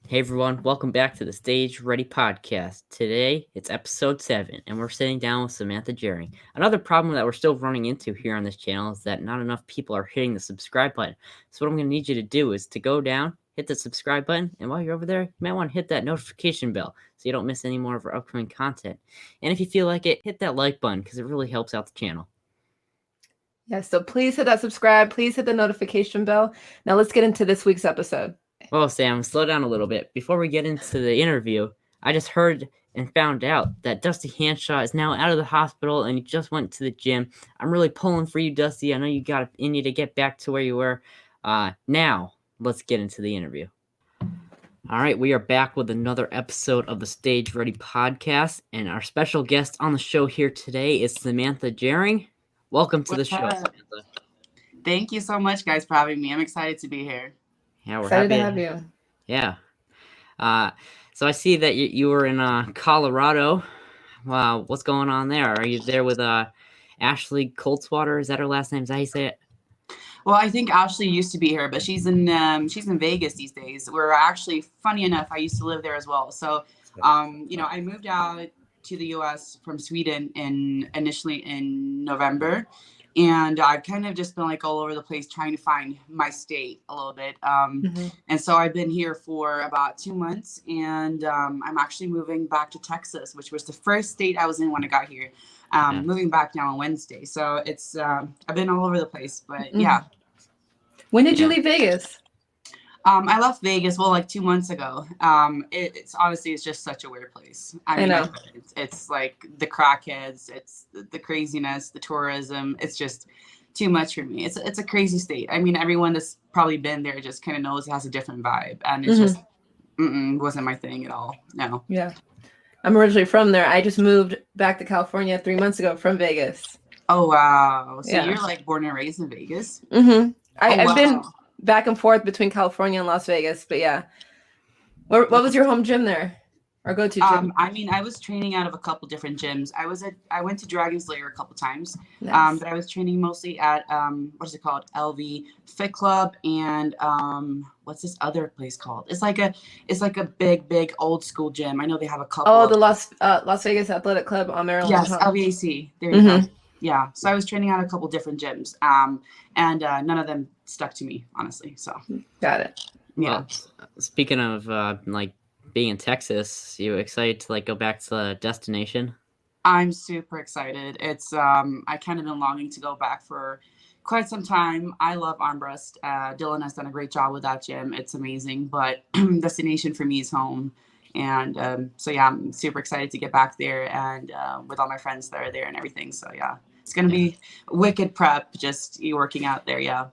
Hey everyone, welcome back to the Stage Ready Podcast. Today it's episode 7, and we're sitting down with Samantha Jering. Another problem that we're still running into here on this channel is that not enough people are hitting the subscribe button. So what I'm going to need you to do is to go down, hit the subscribe button, and while you're over there, you might want to hit that notification bell so you don't miss any more of our upcoming content. And if you feel like it, hit that like button because it really helps out the channel. Yeah, so please hit that subscribe. Please hit the notification bell. Now let's get into this week's episode. Well, Sam, slow down a little bit. Before we get into the interview, I just heard and found out that Dusty Hanshaw is now out of the hospital and he just went to the gym. I'm really pulling for you, Dusty. I know you got it in you to get back to where you were. Now, let's get into the interview. All right, we are back with another episode of the Stage Ready Podcast, and our special guest on the show here today is Samantha Jering. Welcome to the show, Samantha. Thank you so much, guys, for having me. I'm excited to be here. Yeah, we're Excited happy to have you. Yeah. So I see that you were in Colorado. Wow, what's going on there? Are you there with Ashley Coltswater? Is that her last name? Is that how you say it? Well, I think Ashley used to be here, but she's in Vegas these days. We're actually, funny enough, I used to live there as well. So, I moved out to the U.S. from Sweden initially in November. And I've kind of just been like all over the place trying to find my state a little bit. And so I've been here for about 2 months, and I'm actually moving back to Texas, which was the first state I was in when I got here. Moving back now on Wednesday. So it's, I've been all over the place, but yeah. When did you leave Vegas? I left Vegas, like 2 months ago. It's honestly, it's just such a weird place. I know. It's like the crackheads, it's the craziness, the tourism. It's just too much for me. It's a crazy state. I mean, everyone that's probably been there just kind of knows it has a different vibe, and it's just wasn't my thing at all. No. Yeah, I'm originally from there. I just moved back to California 3 months ago from Vegas. Oh wow! So Yeah. you're like born and raised in Vegas? I've been back and forth between California and Las Vegas, but yeah. What was your home gym there, or go-to gym? I mean, I was training out of a couple different gyms. I went to Dragon Slayer a couple times. Nice. But I was training mostly at what is it called, LV Fit Club, and what's this other place called? It's like a big old school gym. I know they have a couple. Oh, the Las Vegas Athletic Club on Maryland. Yes, LVAC. There you go. Yeah, so I was training at a couple different gyms, and none of them stuck to me, honestly. So Got it. yeah. Well, speaking of like being in Texas, you excited to like go back to the destination? I'm super excited. It's I kind of been longing to go back for quite some time. I love arm breast. Dylan has done a great job with that gym. It's amazing, but destination for me is home. And so yeah, I'm super excited to get back there and with all my friends that are there and everything. So yeah, it's gonna be wicked prep. Just you working out there. Yeah.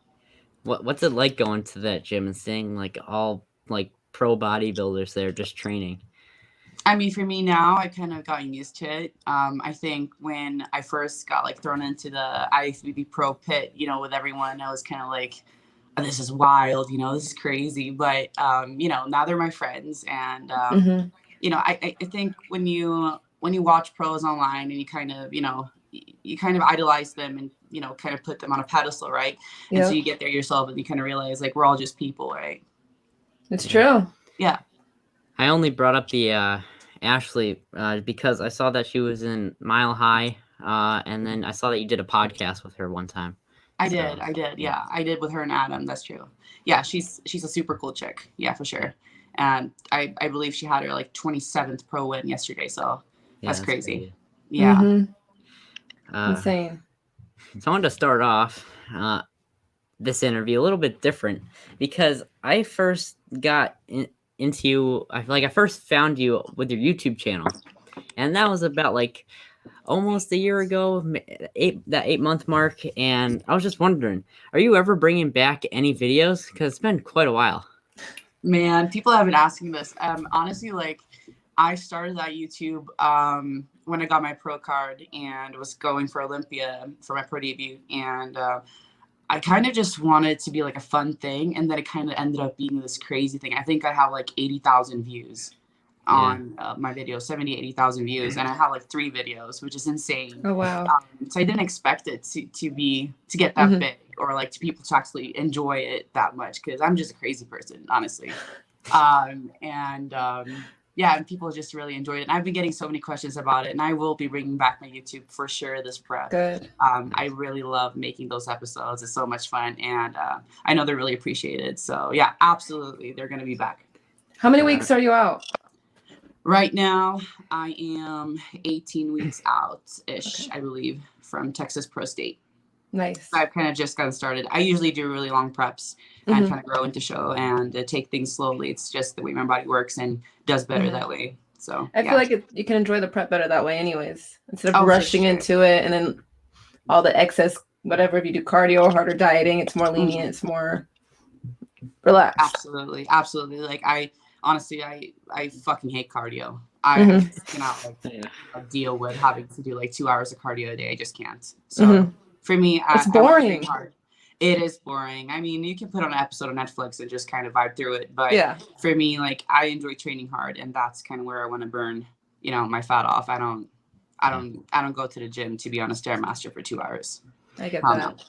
What's it like going to that gym and seeing like all like pro bodybuilders there just training? I mean, for me now, I kind of gotten used to it. I think when I first got like thrown into the IFBB Pro pit, with everyone, I was kind of like, oh, this is wild, this is crazy. But now they're my friends, and I think when you watch pros online and you kind of idolize them and kind of put them on a pedestal, right? And so you get there yourself and you kind of realize like we're all just people, right? It's true. Yeah. I only brought up the Ashley because I saw that she was in Mile High, and then I saw that you did a podcast with her one time. I did. Yeah, I did with her and Adam. That's true. Yeah, she's a super cool chick. Yeah, for sure. And I believe she had her like 27th pro win yesterday. So that's crazy. Yeah. Insane. So I wanted to start off this interview a little bit different because I first got into you. I first found you with your YouTube channel, and that was about like almost a year ago, that 8-month mark. And I was just wondering, are you ever bringing back any videos? Because it's been quite a while. Man, people have been asking this. Honestly, like I started that YouTube when I got my pro card and was going for Olympia for my pro debut, and I kind of just wanted it to be like a fun thing, and then it kind of ended up being this crazy thing. I think I have like 80,000 views on my video, 80,000 views, and I have like 3 videos, which is insane. Oh wow. So I didn't expect it to get that big, or like to people to actually enjoy it that much, because I'm just a crazy person, honestly. Yeah, and people just really enjoyed it. And I've been getting so many questions about it, and I will be bringing back my YouTube for sure this prep. Good. I really love making those episodes. It's so much fun, and I know they're really appreciated. So yeah, absolutely, they're going to be back. How many weeks are you out? Right now, I am 18 weeks out-ish, I believe, from Texas Pro State. Nice. So I've kind of just gotten started. I usually do really long preps and kind of grow into show and take things slowly. It's just the way my body works and does better that way. So I feel like you can enjoy the prep better that way anyways. Instead of rushing sure. into it and then all the excess, whatever, if you do cardio or harder dieting, it's more lenient, it's more relaxed. Absolutely. Absolutely. Like I fucking hate cardio. I cannot deal with having to do like 2 hours of cardio a day. I just can't. So for me, it's boring. It is boring. I mean, you can put on an episode of Netflix and just kind of vibe through it. But for me, like I enjoy training hard, and that's kind of where I want to burn, my fat off. I don't go to the gym to be on a Stairmaster for 2 hours. I get that.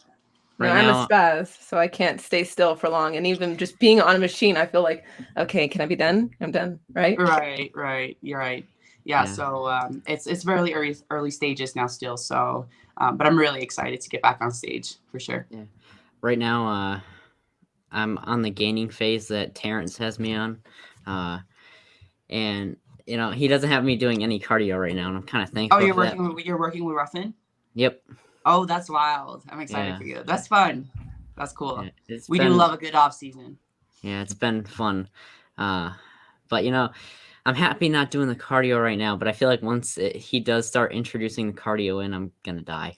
Right I'm a spaz, so I can't stay still for long. And even just being on a machine, I feel like, okay, can I be done? I'm done, right? Right. You're right. Yeah. So it's very early stages now still. So, but I'm really excited to get back on stage for sure. Yeah. Right now, I'm on the gaining phase that Terrence has me on, and he doesn't have me doing any cardio right now, and I'm kind of thankful. Oh, you're working with Ruffin? Yep. Oh, that's wild. I'm excited for you. That's fun. That's cool. Yeah, we do love a good off season. Yeah, it's been fun. But I'm happy not doing the cardio right now, but I feel like once he does start introducing the cardio in, I'm gonna die.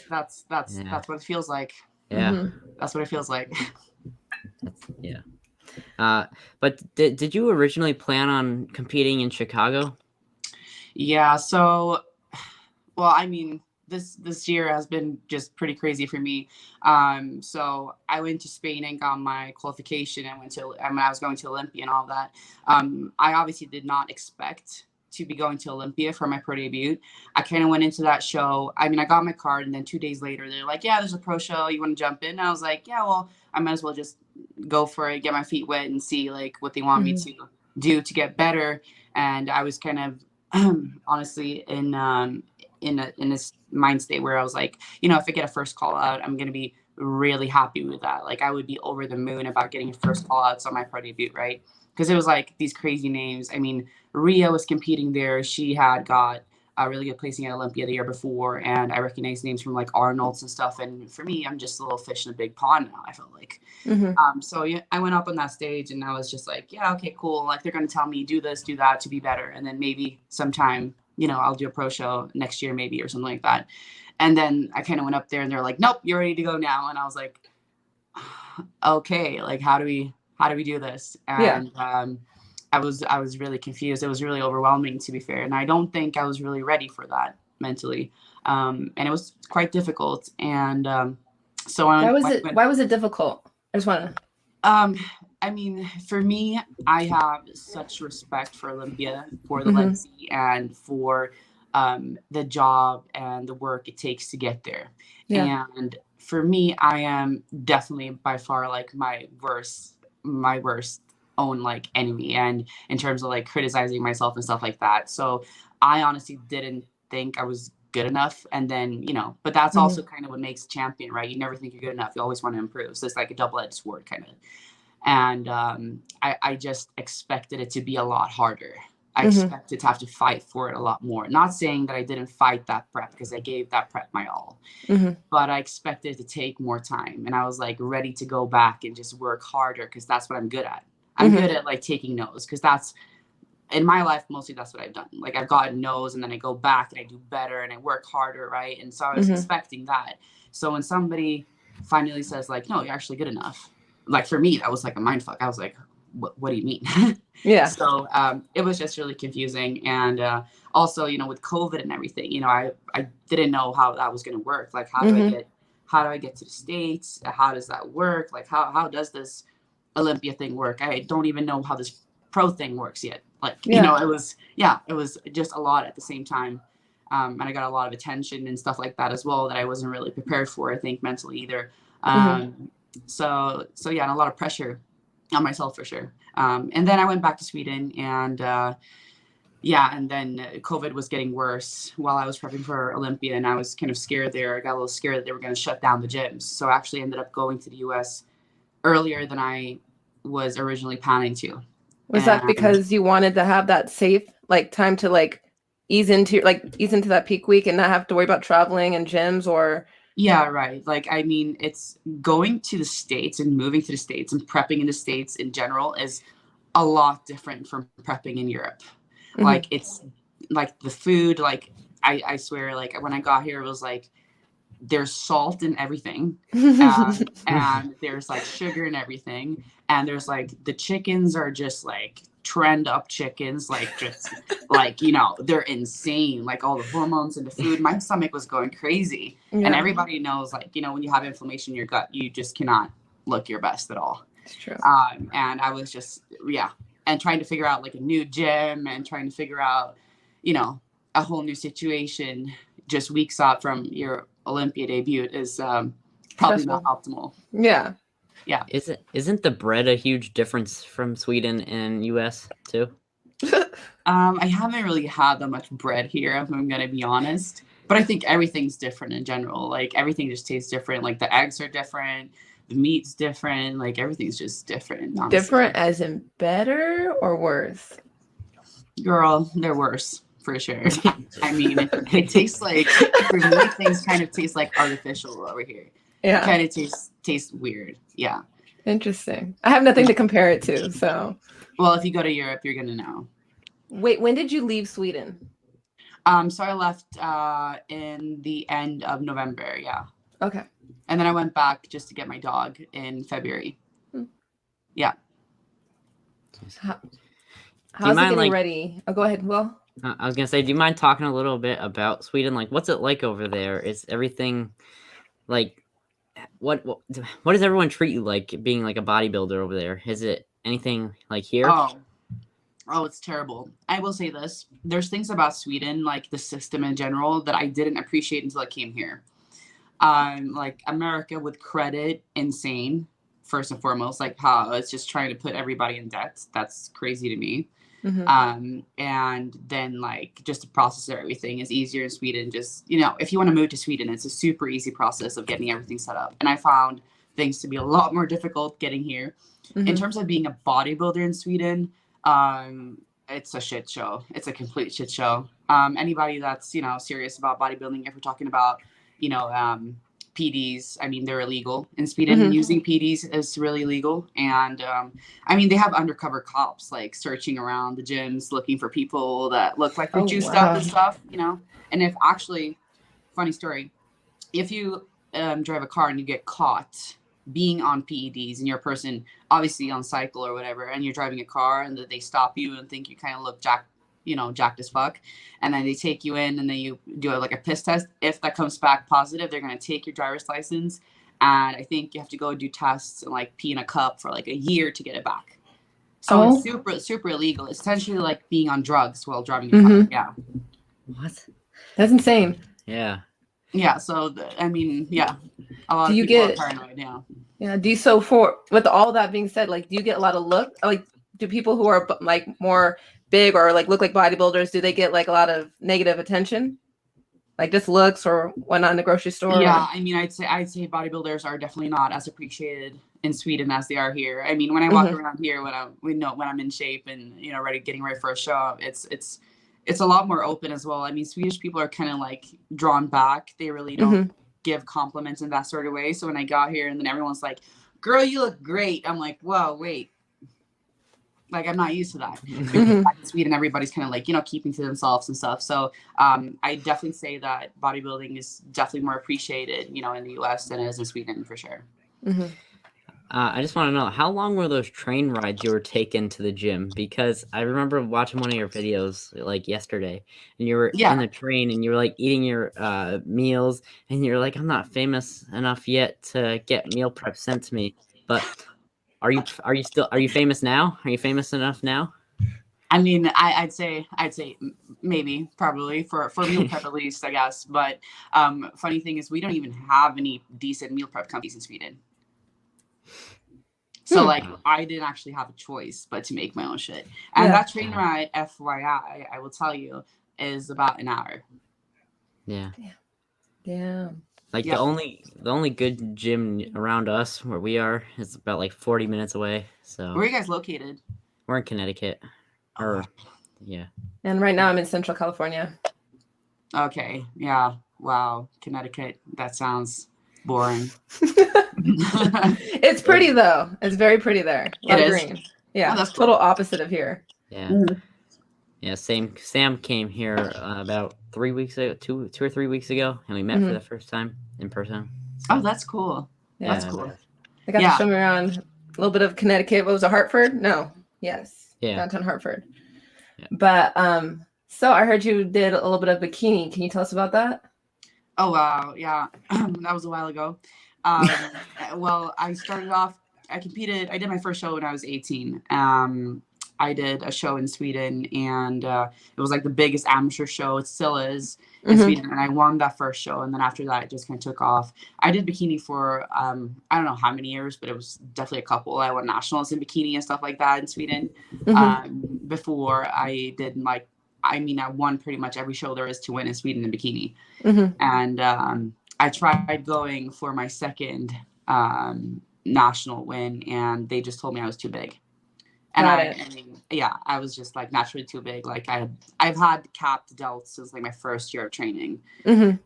That's what it feels like. Yeah. That's what it feels like. But did you originally plan on competing in Chicago? Yeah, so well, I mean, this year has been just pretty crazy for me. So I went to Spain and got my qualification and I was going to Olympia and all that. I obviously did not expect to be going to Olympia for my pro debut. I kind of went into that show. I mean, I got my card, and then 2 days later, they're like, yeah, there's a pro show. You want to jump in? And I was like, yeah, well, I might as well just go for it, get my feet wet and see like what they want me to do to get better. And I was kind of honestly in this mind state where I was like, if I get a first call out, I'm going to be really happy with that. Like I would be over the moon about getting a first call outs on my pro debut, right? Because it was like these crazy names. I mean, Rhea was competing there. She had got a really good placing at Olympia the year before, and I recognized names from like Arnold's and stuff. And for me, I'm just a little fish in a big pond now, I felt like. So I went up on that stage, and I was just like, yeah, okay, cool. Like they're going to tell me do this, do that to be better. And then maybe sometime, I'll do a pro show next year maybe or something like that. And then I kind of went up there, and they're like, nope, you're ready to go now. And I was like, okay, like how do we do this? And I was really confused. It was really overwhelming, to be fair. And I don't think I was really ready for that mentally. And it was quite difficult. And so why was it difficult? I just want to. I mean, for me, I have such respect for Olympia, for the legacy, and for the job and the work it takes to get there. Yeah. And for me, I am definitely by far like my worst own like enemy, and in terms of like criticizing myself and stuff like that. So I honestly didn't think I was good enough. And then, but that's also kind of what makes a champion, right? You never think you're good enough. You always want to improve. So it's like a double-edged sword kind of. And I just expected it to be a lot harder. I expected to have to fight for it a lot more. Not saying that I didn't fight that prep, because I gave that prep my all, but I expected it to take more time. And I was like ready to go back and just work harder, because that's what I'm good at. I'm good at like taking no's, because that's in my life, mostly that's what I've done. Like I've gotten no's, and then I go back and I do better and I work harder. Right. And so I was expecting that. So when somebody finally says like, no, you're actually good enough. Like for me, that was like a mind fuck. I was like, what do you mean? Yeah. So it was just really confusing. And also, with COVID and everything, I didn't know how that was going to work. Like, how do I get to the States? How does that work? Like, how does this Olympia thing work? I don't even know how this pro thing works yet. Like, it was just a lot at the same time. And I got a lot of attention and stuff like that as well, that I wasn't really prepared for, I think, mentally either. So yeah, and a lot of pressure. on myself for sure. And then I went back to Sweden, and and then COVID was getting worse while I was prepping for Olympia, and I was kind of scared there. I got a little scared that they were going to shut down the gyms. So I actually ended up going to the US earlier than I was originally planning to. Was that because you wanted to have that safe like time to like ease into that peak week and not have to worry about traveling and gyms? Or yeah, right. Like, I mean, it's going to the States and moving to the States and prepping in the States in general is a lot different from prepping in Europe. Mm-hmm. Like, it's like the food, like I swear, like when I got here, it was like there's salt in everything, and there's like sugar in everything, and there's like the chickens are just like trend up chickens, like just like, you know, they're insane, like all the hormones in the food. My stomach was going crazy. And everybody knows, like, you know, when you have inflammation in your gut, you just cannot look your best at all. It's true. And I was just and trying to figure out like a new gym and trying to figure out, you know, a whole new situation just weeks out from your Olympia debut is probably not optimal. Yeah. Isn't the bread a huge difference from Sweden and US too? I haven't really had that much bread here, if I'm gonna be honest. But I think everything's different in general. Like everything just tastes different. Like the eggs are different, the meat's different. Like everything's just different. Honestly. Different as in better or worse? Girl, they're worse for sure. I mean, it tastes like, for me, things kind of taste like artificial over here. Yeah. It kind of tastes weird. Yeah. Interesting. I have nothing to compare it to, so. Well, if you go to Europe, you're gonna know. Wait, when did you leave Sweden? So I left in the end of November. Yeah. Okay. And then I went back just to get my dog in February. Yeah. How's it getting ready? Oh, go ahead, Will. I was gonna say, do you mind talking a little bit about Sweden? Like, what's it like over there? Is everything like what does everyone treat you like being like a bodybuilder over there? Is it anything like here? Oh, it's terrible. I will say this. There's things about Sweden, like the system in general, that I didn't appreciate until I came here. Like America with credit, insane, first and foremost, like how it's just trying to put everybody in debt. That's crazy to me. Mm-hmm. And then like just to process everything is easier in Sweden. Just, you know, if you want to move to Sweden, it's a super easy process of getting everything set up. And I found things to be a lot more difficult getting here. Mm-hmm. In terms of being a bodybuilder in Sweden, it's a shit show. It's a complete shit show. Anybody that's, you know, serious about bodybuilding, if we're talking about, you know, PDs, I mean, they're illegal in Sweden. Mm-hmm. Using PDs is really illegal. And I mean, they have undercover cops like searching around the gyms looking for people that look like they're juiced up and stuff, you know. And if actually, funny story, if you drive a car and you get caught being on PEDs and you're a person obviously on cycle or whatever, and you're driving a car and they stop you and think you kind of look jacked as fuck, and then they take you in and then you do like a piss test. If that comes back positive, they're going to take your driver's license, and I think you have to go do tests and like pee in a cup for like a year to get it back. So it's super, super illegal. It's essentially like being on drugs while driving a car. Yeah. What? That's insane. Yeah. Yeah. So I mean, yeah, a lot of people are paranoid. Yeah. Yeah. With all that being said, like, do you get a lot of like, do people who are like more big or like look like bodybuilders, do they get like a lot of negative attention, like just looks or whatnot in the grocery store? Yeah, I mean, I'd say bodybuilders are definitely not as appreciated in Sweden as they are here. I mean, when I walk around here, when I'm in shape and, you know, getting ready for a show, it's a lot more open as well. I mean, Swedish people are kind of like drawn back. They really don't give compliments in that sort of way. So when I got here and then everyone's like, "Girl, you look great," I'm like, "Whoa, wait." Like, I'm not used to that. In Sweden, everybody's kind of like, you know, keeping to themselves and stuff. So I definitely say that bodybuilding is definitely more appreciated, you know, in the US than it is in Sweden for sure. Mm-hmm. I just want to know, how long were those train rides you were taking to the gym? Because I remember watching one of your videos like yesterday, and you were in the train and you were like eating your meals, and you're like, I'm not famous enough yet to get meal prep sent to me, but Are you famous now? Are you famous enough now? I mean, I'd say maybe, probably for meal prep at least, I guess. But funny thing is, we don't even have any decent meal prep companies in Sweden. So Hmm. like I didn't actually have a choice but to make my own shit. And Yeah. that train ride, FYI, I will tell you, is about an hour. Yeah. Damn. Like Yeah. the only good gym around us where we are is about like 40 minutes away. So Where are you guys located? we're in Connecticut. Or yeah. And right now I'm in Central California. Okay. Yeah. Wow. Connecticut. That sounds boring. It's pretty though. It's very pretty there. A lot It of is? green. Yeah. Oh, that's cool. Total opposite of here. Yeah. Mhm. Yeah, same. Sam came here about 3 weeks ago, 2 or 3 weeks ago, and we met for Mhm. the first time in person. Oh, that's cool. Yeah. That's cool. I got Yeah. to show me around a little bit of Connecticut. What was it, Hartford? No. Yes. Yeah. Downtown Hartford. Yeah. But so I heard you did a little bit of bikini. Can you tell us about that? Oh wow, yeah, that was a while ago. Well, I started off. I did my first show when I was 18. I did a show in Sweden, and it was like the biggest amateur show. It still is in Mhm. Sweden, and I won that first show. And then after that, it just kind of took off. I did bikini for I don't know how many years, but it was definitely a couple. I won nationals in bikini and stuff like that in Sweden. Mhm. Before I did I won pretty much every show there is to win in Sweden in bikini. Mhm. And I tried going for my second national win, and they just told me I was too big. And Got I it. mean, yeah, I was just like naturally too big. Like I've had capped delts since like my first year of training. Mhm.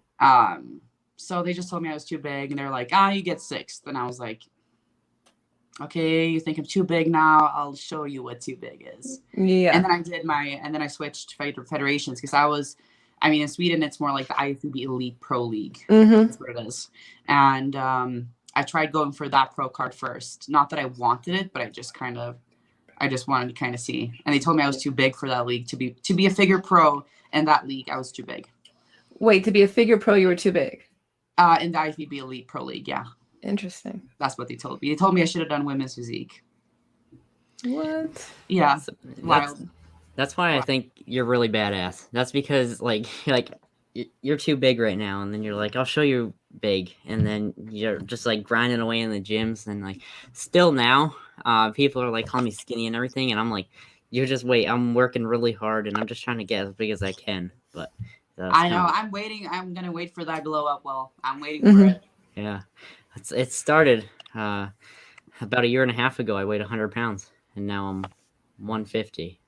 So they just told me I was too big, and they're like, you get sixth. And I was like, okay, you think I'm too big now? I'll show you what too big is. Yeah. And then I switched federations because in Sweden, it's more like the IFBB Elite Pro League. Mhm. That's what it is. And I tried going for that pro card first. Not that I wanted it, but I just wanted to kind of see. And they told me I was too big for that league to be a figure pro in that league. I was too big. Wait, to be a figure pro, you were too big. In the IFBB Elite Pro League, yeah. Interesting. That's what they told me. They told me I should have done women's physique. What? Yeah. So Wild. that's why I think you're really badass. That's because you're too big right now, and then you're like, I'll show you big, and then you're just like grinding away in the gyms, and like still now, people are like calling me skinny and everything, and I'm like, you're just wait, I'm working really hard, and I'm just trying to get as big as I can. But I know. I'm waiting. I'm gonna wait for that glow up. Well, I'm waiting for Mhm. it. Yeah, it started about a year and a half ago. I weighed 100 pounds, and now I'm 150.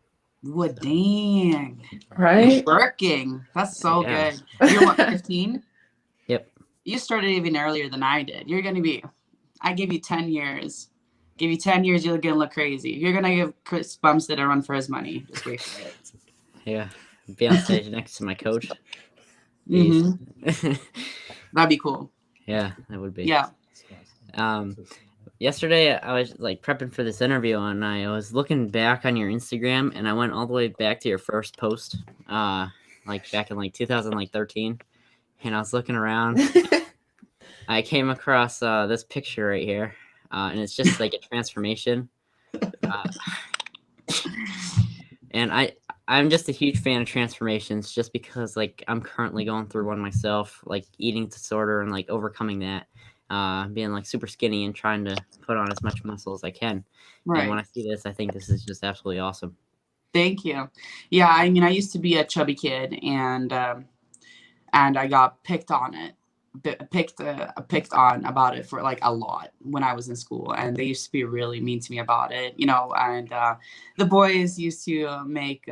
What? Dang. Right? Working. That's so Yeah. good. You're what, 15? Yep. You started even earlier than I did. You're gonna be. I give you 10 years. Give you 10 years, you're gonna look crazy. You're gonna give Chris Bumstead a run for his money. Just wait for it. Yeah, be on stage next to my coach. Mm-hmm. That'd be cool. Yeah, that would be. Yeah. Yesterday I was like prepping for this interview, and I was looking back on your Instagram, and I went all the way back to your first post, like back in like 2013, and I was looking around. I came across this picture right here, and it's just like a transformation. And I'm just a huge fan of transformations, just because like I'm currently going through one myself, like eating disorder and like overcoming that, being like super skinny and trying to put on as much muscle as I can. Right. And when I see this, I think this is just absolutely awesome. Thank you. Yeah, I mean, I used to be a chubby kid, and I got picked on about it for like a lot when I was in school, and they used to be really mean to me about it, and the boys used to make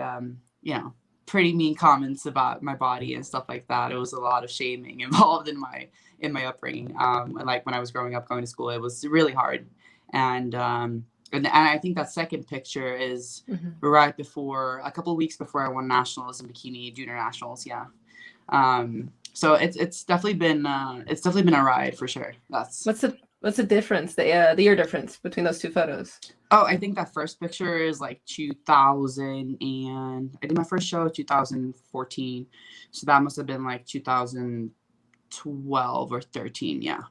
pretty mean comments about my body and stuff like that. It was a lot of shaming involved in my upbringing. And like when I was growing up going to school, it was really hard. And I think that second picture is right before, a couple of weeks before I won nationals in bikini, junior nationals. Yeah. So it's definitely been a ride for sure. What's the difference? The year difference between those two photos? Oh, I think that first picture is like 2000, and I did my first show in 2014, so that must have been like 2012 or 13. Yeah.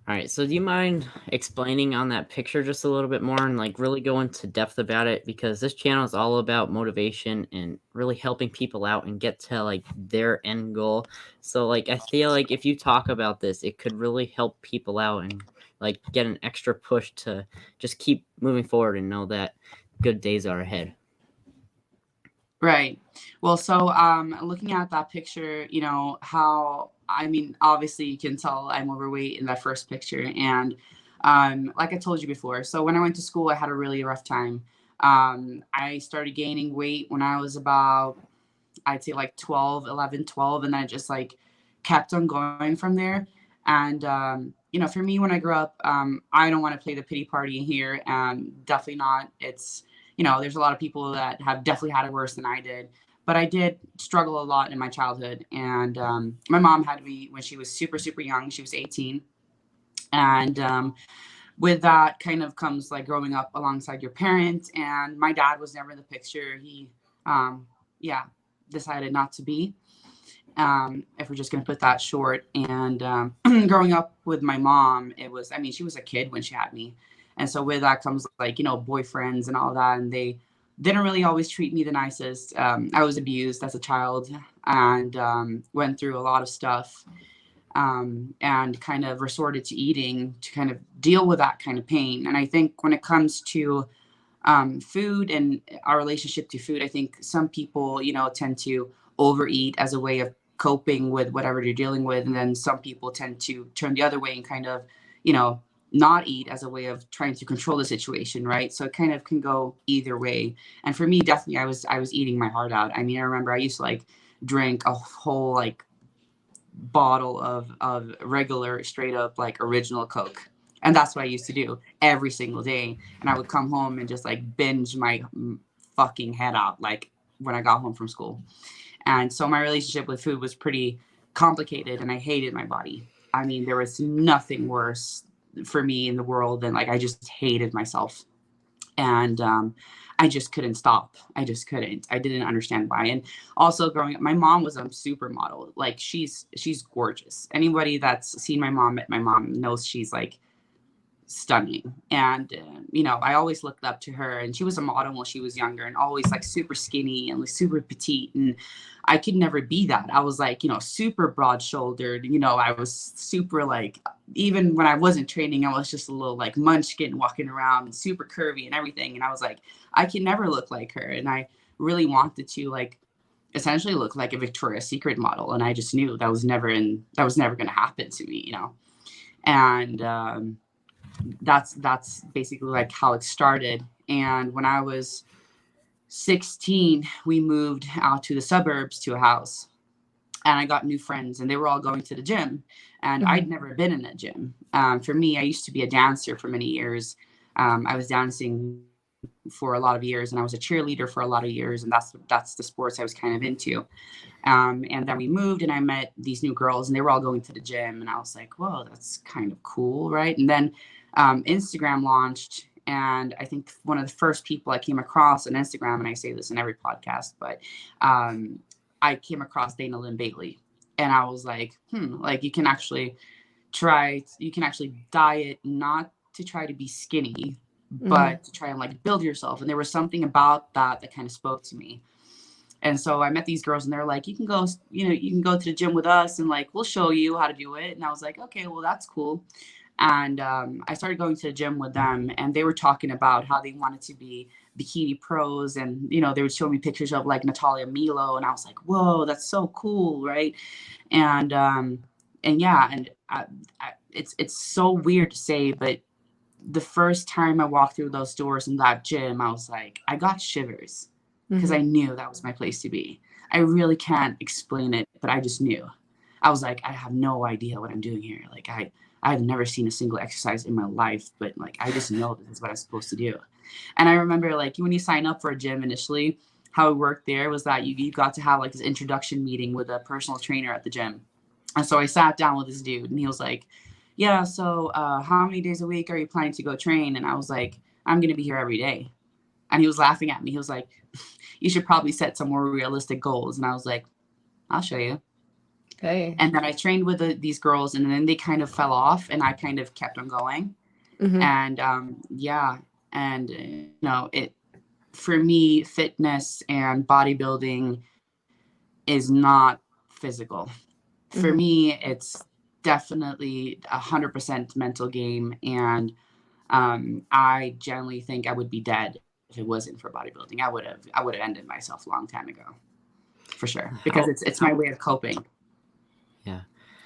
All right, so do you mind explaining on that picture just a little bit more and like really go into depth about it? Because this channel is all about motivation and really helping people out and get to like their end goal. So like I feel like if you talk about this, it could really help people out and like get an extra push to just keep moving forward and know that good days are ahead. Right. Well, so looking at that picture, you know, how, I mean, obviously you can tell I'm overweight in that first picture. And like I told you before, so when I went to school, I had a really rough time. I started gaining weight when I was about, I'd say like 11, 12, and then it just like kept on going from there. And, you know, for me, when I grew up, I don't want to play the pity party here. Definitely not. It's, you know, there's a lot of people that have definitely had it worse than I did. But I did struggle a lot in my childhood. And my mom had me when she was super, super young. She was 18. And with that kind of comes like growing up alongside your parents. And my dad was never in the picture. He, yeah, decided not to be. If we're just going to put that short. And growing up with my mom, it was, I mean, she was a kid when she had me. And so with that comes like, you know, boyfriends and all that. And they didn't really always treat me the nicest. I was abused as a child and went through a lot of stuff and kind of resorted to eating to kind of deal with that kind of pain. And I think when it comes to food and our relationship to food, I think some people, you know, tend to overeat as a way of coping with whatever you're dealing with. And then some people tend to turn the other way and kind of, you know, not eat as a way of trying to control the situation, right? So it kind of can go either way. And for me, definitely, I was eating my heart out. I mean, I remember I used to like drink a whole like bottle of regular, straight up like original Coke. And that's what I used to do every single day. And I would come home and just like binge my fucking head out like when I got home from school. And so my relationship with food was pretty complicated and I hated my body. I mean, there was nothing worse for me in the world than like I just hated myself. And I just couldn't stop. I just couldn't. I didn't understand why. And also growing up, my mom was a supermodel. Like she's gorgeous. Anybody that's seen my mom, met my mom, knows she's like stunning. And you know, I always looked up to her, and she was a model when she was younger and always like super skinny and like super petite, and I could never be that. I was like, you know, super broad shouldered, you know, I was super like, even when I wasn't training, I was just a little like munchkin walking around and super curvy and everything. And I was like, I can never look like her. And I really wanted to like essentially look like a Victoria's Secret model, and I just knew that was never going to happen to me, you know. And that's basically like how it started. And when I was 16, we moved out to the suburbs to a house, and I got new friends, and they were all going to the gym, and I'd never been in a gym. For me, I used to be a dancer for many years. I was dancing for a lot of years, and I was a cheerleader for a lot of years, and that's the sports I was kind of into. And then we moved, and I met these new girls, and they were all going to the gym, and I was like, whoa, that's kind of cool, right? And then Instagram launched, and I think one of the first people I came across on Instagram, and I say this in every podcast, but I came across Dana Lynn Bailey, and I was like, like you can actually diet, not to try to be skinny, but to try and like build yourself. And there was something about that kind of spoke to me. And so I met these girls, and they're like, you can go to the gym with us, and like, we'll show you how to do it. And I was like, okay, well, that's cool. And I started going to the gym with them, and they were talking about how they wanted to be bikini pros. And, you know, they would show me pictures of like Natalia Milo. And I was like, whoa, that's so cool. Right. And yeah, and it's so weird to say, but the first time I walked through those doors in that gym, I was like, I got shivers because I knew that was my place to be. I really can't explain it, but I just knew. I was like, I have no idea what I'm doing here. Like I've never seen a single exercise in my life, but like, I just know this is what I'm supposed to do. And I remember like when you sign up for a gym initially, how it worked there was that you got to have like this introduction meeting with a personal trainer at the gym. And so I sat down with this dude, and he was like, yeah, so how many days a week are you planning to go train? And I was like, I'm going to be here every day. And he was laughing at me. He was like, you should probably set some more realistic goals. And I was like, I'll show you. Okay. And then I trained with these girls, and then they kind of fell off, and I kind of kept on going. And yeah, and you know, it for me, fitness and bodybuilding is not physical. For me, it's definitely 100% mental game. And I generally think I would be dead if it wasn't for bodybuilding. I would have ended myself a long time ago, for sure, because it's my way of coping. Yeah.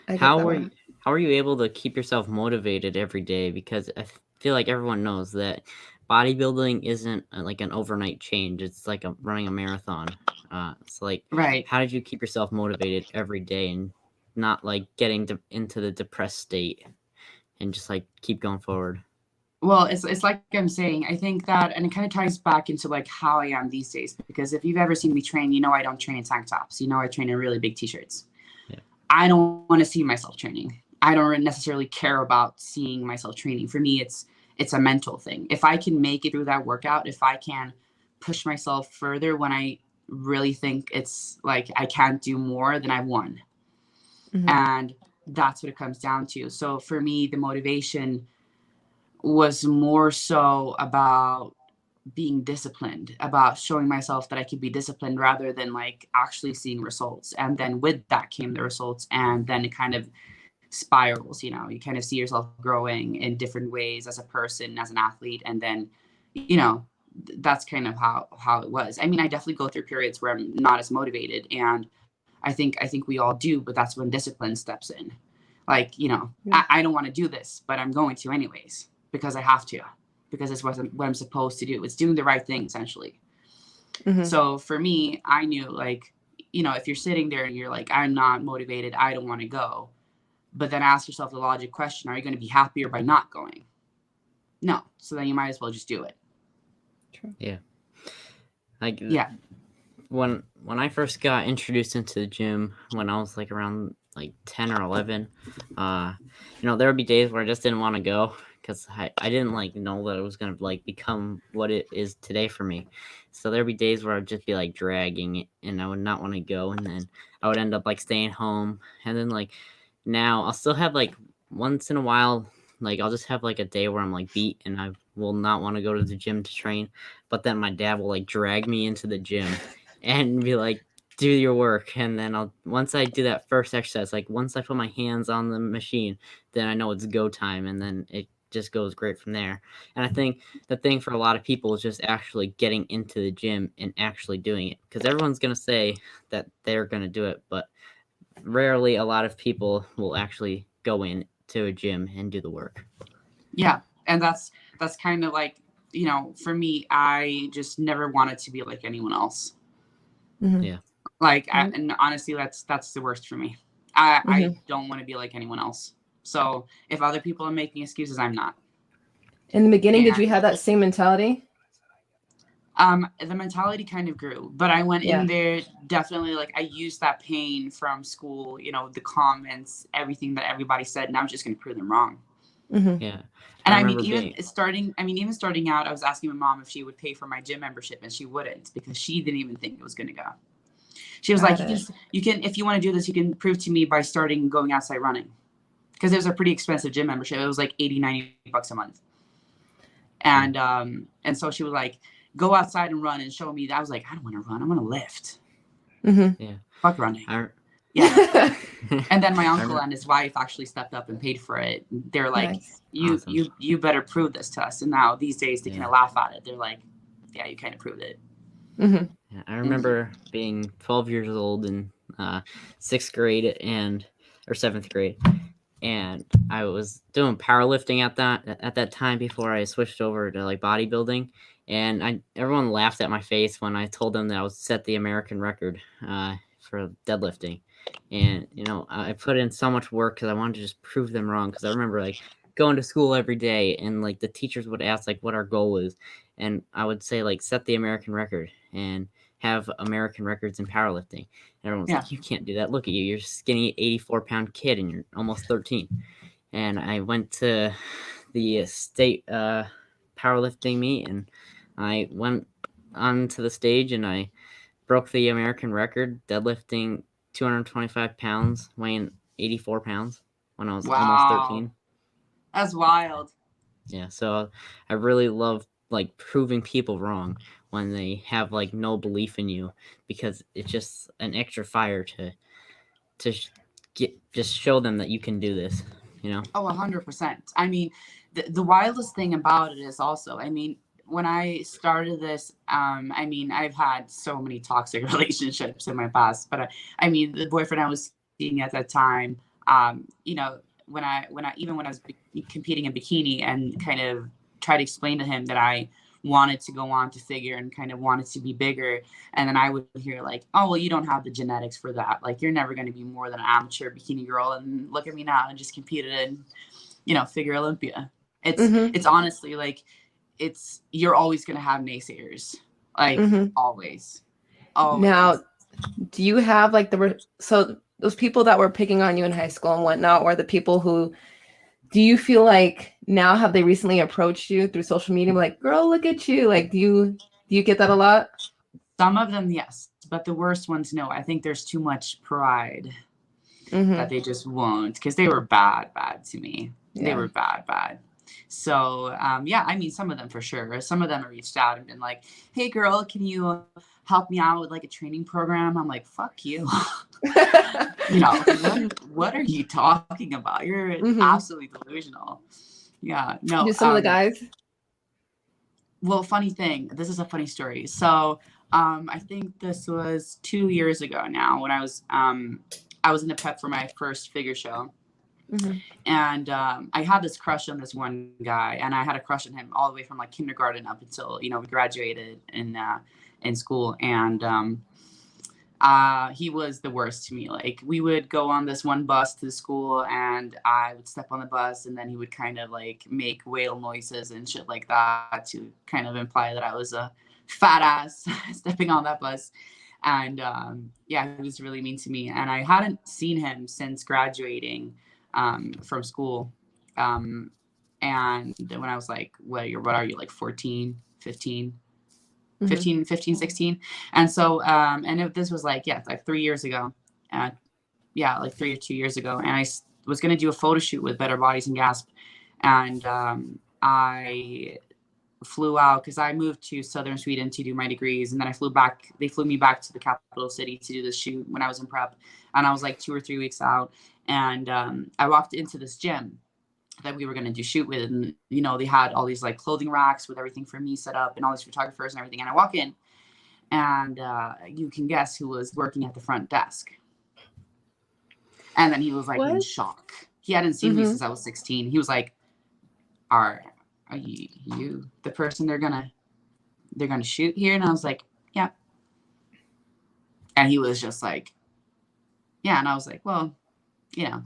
I get How that were one. you, how are you able to keep yourself motivated every day? Because I feel like everyone knows that bodybuilding isn't like an overnight change. It's like running a marathon. It's like, Right. how did you keep yourself motivated every day and not like getting into the depressed state and just like keep going forward? Well, it's like I'm saying, I think that, and it kind of ties back into like how I am these days, because if you've ever seen me train, you know I don't train in tank tops. You know I train in really big t-shirts. Yeah. I don't want to see myself training. I don't necessarily care about seeing myself training. For me, it's a mental thing. If I can make it through that workout, if I can push myself further when I really think it's like I can't do more, then I've won. Mhm. And that's what it comes down to. So for me, the motivation was more so about being disciplined, about showing myself that I could be disciplined rather than like actually seeing results. And then with that came the results, and then it kind of spirals. You kind of see yourself growing in different ways as a person, as an athlete, and then you know that's kind of how it was. I mean, I definitely go through periods where I'm not as motivated, and I think we all do, but that's when discipline steps in. Like, Yeah. I don't want to do this, but I'm going to anyways because I have to, because it's what I'm supposed to do. It's doing the right thing, essentially. Mhm. So for me, I knew, like, if you're sitting there and you're like, I'm not motivated, I don't want to go, but then ask yourself the logic question, are you going to be happier by not going? No. So then you might as well just do it. True. Yeah. Like Yeah. when I first got introduced into the gym when I was like around like 10 or 11, there would be days where I just didn't want to go because I didn't like know that it was gonna like become what it is today for me. So there'd be days where I'd just be like dragging it and I would not want to go, and then I would end up like staying home. And then like now I'll still have like once in a while, like I'll just have like a day where I'm like beat and I will not want to go to the gym to train, but then my dad will like drag me into the gym and be like, do your work. And then once I do that first exercise, like once I put my hands on the machine, then I know it's go time, and then it just goes great from there. And I think the thing for a lot of people is just actually getting into the gym and actually doing it, because everyone's going to say that they're going to do it, but rarely a lot of people will actually go in to a gym and do the work. Yeah. And that's kind of like, for me, I just never wanted to be like anyone else. Mhm. Yeah. Like, Right. and honestly, that's the worst for me. I Mhm. don't want to be like anyone else. So if other people are making excuses, I'm not. In the beginning, did you And have that same mentality? the mentality kind of grew, but I went Yeah. in there definitely like I used that pain from school, the comments, everything that everybody said, and I was just going to prove them wrong. Mhm. Yeah. And I I mean, remember even being starting out, I was asking my mom if she would pay for my gym membership, and she wouldn't, because she didn't even think it was going to go. She was like, Got it. you can, if you want to do this, you can prove to me by starting going outside running. Because it was a pretty expensive gym membership. It was like $80-$90 a month. And so she was like, go outside and run and show me. I was like, I don't want to run. I want to lift. Mhm. yeah. Fuck running. I, Yeah. And then my I uncle remember- and his wife actually stepped up and paid for it. They're like, Nice. Awesome. you better prove this to us. And now these days they kind Yeah. of laugh at it. They're like, yeah, you kind of proved it. Mhm. Yeah, I remember being 12 years old in sixth grade or seventh grade, and I was doing powerlifting at that time before I switched over to like bodybuilding, and everyone laughed at my face when I told them that I was set the American record for deadlifting, and I put in so much work because I wanted to just prove them wrong, because I remember like going to school every day and like the teachers would ask like what our goal is, and I would say like set the American record and have American records in powerlifting. And everyone's Yeah. like, you can't do that. Look at you. You're a skinny 84-pound kid and you're almost 13. And I went to the state powerlifting meet, and I went onto the stage and I broke the American record deadlifting 225 pounds, weighing 84 pounds when I was almost Wow. 13. That's wild. Yeah, so I really love like proving people wrong when they have like no belief in you, because it's just an extra fire to just show them that you can do this, you know? Oh, 100%. I mean, the wildest thing about it is also, I mean, when I started this, I mean, I've had so many toxic relationships in my past, but I mean, the boyfriend I was seeing at that time, you know, even when I was competing in bikini and kind of tried to explain to him that I wanted to go on to figure and kind of wanted to be bigger. And then I would hear like, oh, well, you don't have the genetics for that. Like, you're never going to be more than an amateur bikini girl. And look at me now, and just competed in, you know, Figure Olympia. It's honestly like, you're always going to have naysayers, like always. Now, do you have like so those people that were picking on you in high school and whatnot, or the people who, do you feel like now have they recently approached you through social media like, girl, look at you? Like, do you get that a lot? Some of them, yes, but the worst ones, no. I think there's too much pride that they just won't, because they were bad to me. Yeah. They were bad. So, yeah, I mean, some of them for sure. Some of them have reached out and been like, hey, girl, can you help me out with like a training program? I'm like, fuck you. You know, what are you talking about? You're absolutely delusional. Yeah, no. Do some of the guys? Well, funny thing, this is a funny story. So, I think this was 2 years ago now when I was in the prep for my first figure show. And I had this crush on this one guy, and I had a crush on him all the way from like kindergarten up until, you know, we graduated in school. And he was the worst to me. Like, we would go on this one bus to the school, and I would step on the bus, and then he would kind of like make whale noises and shit like that to kind of imply that I was a fat ass stepping on that bus. And yeah, he was really mean to me, and I hadn't seen him since graduating from school. And when I was like, what are you, like 14, 15? 15, 16. And so, and this was like, like 3 years ago. Like 3 or 2 years ago. And I was going to do a photo shoot with Better Bodies and Gasp. And I flew out because I moved to southern Sweden to do my degrees. And then I flew back. They flew me back to the capital city to do this shoot when I was in prep. And I was like 2 or 3 weeks out. And I walked into this gym that we were going to do shoot with, and you know, they had all these like clothing racks with everything for me set up and all these photographers and everything. And I walk in, and you can guess who was working at the front desk. And then he was like in shock. He hadn't seen me since I was 16. He was like, are you the person they're gonna shoot here? And I was like, yeah. And he was just like, yeah. And I was like, well, you know,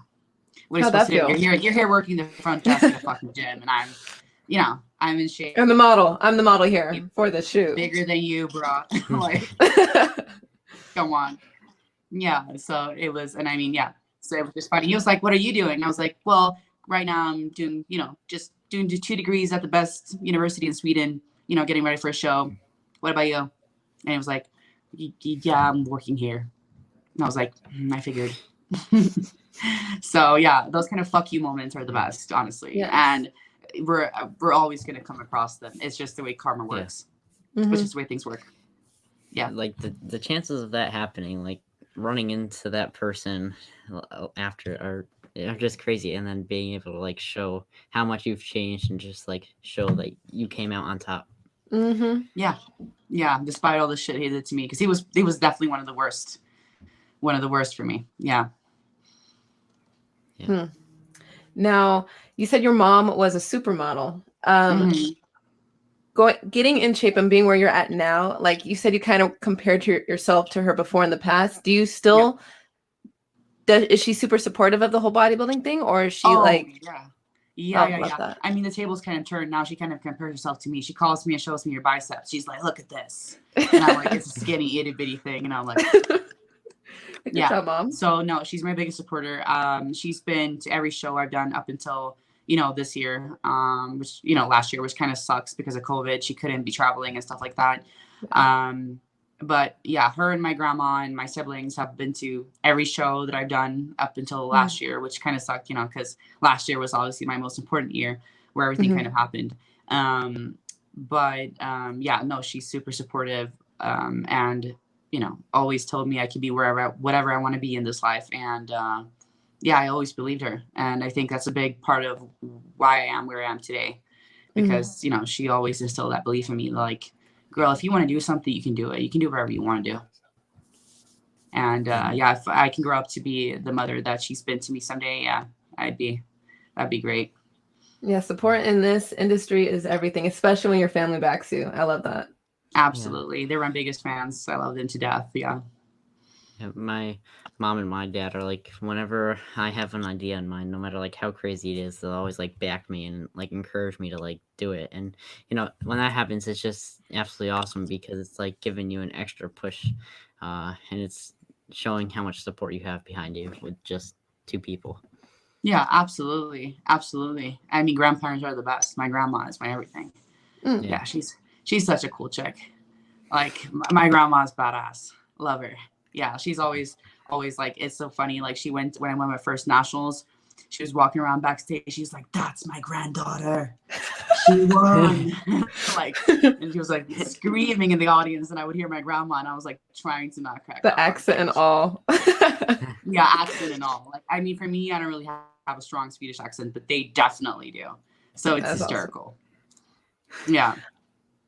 what are you supposed to do? You're here working the front desk at a fucking gym, and I'm in shape. I'm the model here for the shoot. Bigger than you, bro. Like, come on. Yeah. So it was, and I mean, yeah. So it was just funny. He was like, "What are you doing?" And I was like, "Well, right now I'm doing, you know, just doing 2 degrees at the best university in Sweden. You know, getting ready for a show. What about you?" And he was like, "Yeah, I'm working here." And I was like, I figured. So yeah, those kind of fuck you moments are the best, honestly. Yes. And we're always going to come across them. It's just the way karma works. It's just the way things work. Yeah. Like the chances of that happening, like running into that person after are just crazy. And then being able to like show how much you've changed and just like show that you came out on top. Yeah. Yeah. Despite all the shit he did to me. Because he was definitely one of the worst for me. Yeah. Now, you said your mom was a supermodel. Getting in shape and being where you're at now, like you said, you kind of compared yourself to her before in the past. Do you still? Yeah. Is she super supportive of the whole bodybuilding thing, or is she like? Yeah. I mean, the tables kind of turned now. She kind of compares herself to me. She calls me and shows me her biceps. She's like, "Look at this," and I'm like, "It's a skinny itty bitty thing," and I'm like. Good job, Mom. So no, she's my biggest supporter. She's been to every show I've done up until, you know, this year, which, you know, last year, which kind of sucks because of COVID. She couldn't be traveling and stuff like that. But yeah, her and my grandma and my siblings have been to every show that I've done up until last year, which kind of sucked, you know, because last year was obviously my most important year where everything kind of happened. Yeah, no, she's super supportive. And you know, always told me I could be whatever I want to be in this life. And yeah, I always believed her. And I think that's a big part of why I am where I am today. Because, you know, she always instilled that belief in me, like, girl, if you want to do something, you can do it. You can do whatever you want to do. And yeah, if I can grow up to be the mother that she's been to me someday, yeah, that'd be great. Yeah, support in this industry is everything, especially when your family backs you. I love that. Absolutely. They're my biggest fans. I love them to death. Yeah. Yeah, my mom and my dad are like, whenever I have an idea in mind, no matter like how crazy it is, they'll always like back me and like encourage me to like do it. And you know, when that happens, it's just absolutely awesome because it's like giving you an extra push, and it's showing how much support you have behind you with just two people. Yeah, absolutely. Absolutely. I mean, grandparents are the best. My grandma is my everything. Yeah, she's such a cool chick. Like my grandma's badass. Love her. Yeah, she's always like, it's so funny. Like when I won my first nationals, she was walking around backstage. She's like, "That's my granddaughter. She won." Like, and she was like screaming in the audience, and I would hear my grandma, and I was like trying to not crack up. The accent and all. Yeah, accent and all. Like, I mean, for me, I don't really have a strong Swedish accent, but they definitely do. So it's That's hysterical. Awesome. Yeah.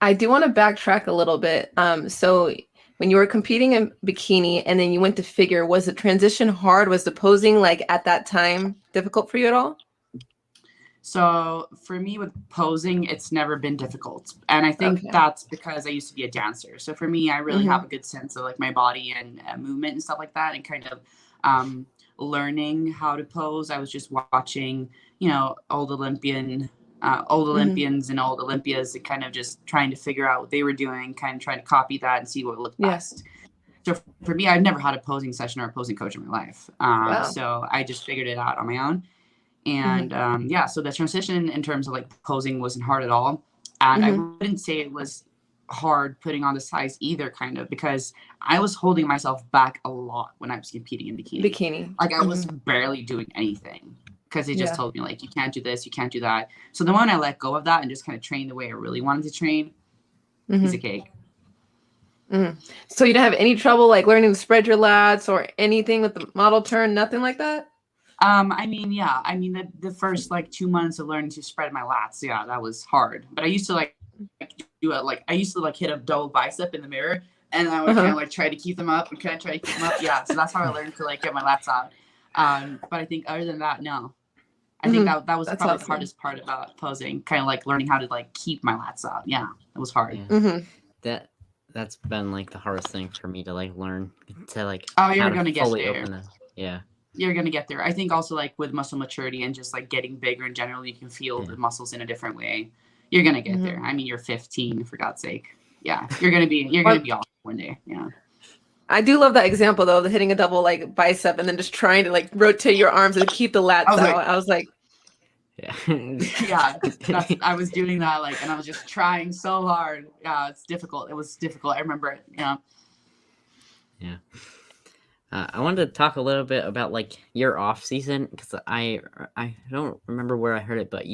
I do want to backtrack a little bit. So when you were competing in bikini and then you went to figure, was the transition hard? Was the posing like at that time difficult for you at all? So for me with posing, it's never been difficult. And I think that's because I used to be a dancer. So for me, I really have a good sense of like my body and movement and stuff like that, and kind of learning how to pose. I was just watching, you know, old Olympians and old Olympias, and kind of just trying to figure out what they were doing, kind of trying to copy that and see what looked best. So for me, I've never had a posing session or a posing coach in my life. So I just figured it out on my own. And yeah, so the transition in terms of like posing wasn't hard at all. And I wouldn't say it was hard putting on the size either, kind of, because I was holding myself back a lot when I was competing in bikini. Like I was barely doing anything because they just told me like, you can't do this, you can't do that. So the moment I let go of that and just kind of trained the way I really wanted to train, piece of cake. So you didn't have any trouble like learning to spread your lats or anything with the model turn, nothing like that? I mean, yeah. I mean, the first like 2 months of learning to spread my lats, yeah, that was hard. But I used to like do it like I used to like hit a double bicep in the mirror, and I would kind of like try to keep them up and kind of try to keep them up. Yeah, so that's how I learned to like get my lats out. But I think other than that, no. I think that was probably the hardest part about posing, kind of like learning how to like keep my lats out. Yeah, it was hard. That's been like the hardest thing for me to like learn to like. Oh, you're gonna get there. Yeah. You're going to get there. I think also like with muscle maturity and just like getting bigger in general, you can feel the muscles in a different way. You're going to get there. I mean, you're 15 for God's sake. Yeah. You're going to be awesome one day. Yeah. I do love that example though, the hitting a double like bicep and then just trying to like rotate your arms and keep the lats out. I was like, yeah. I was doing that like, and I was just trying so hard. Yeah. It's difficult. It was difficult. I remember it. Yeah. Yeah. I wanted to talk a little bit about like your off season because I don't remember where I heard it, but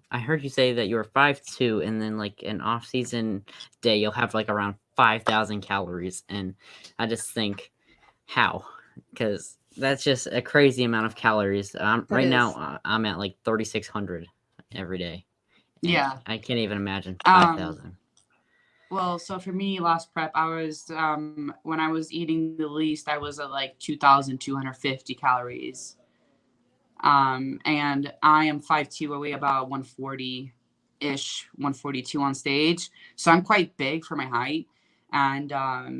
I heard you say that you were 5'2", and then like an off season day you'll have like around 5,000 calories, and I just think how, because that's just a crazy amount of calories. Right now I'm at like 3,600 every day. Yeah, I can't even imagine 5,000. Well, so for me, last prep, I was, when I was eating the least, I was at like 2,250 calories. And I am 5'2", I weigh about 140-ish, 142 on stage. So I'm quite big for my height. And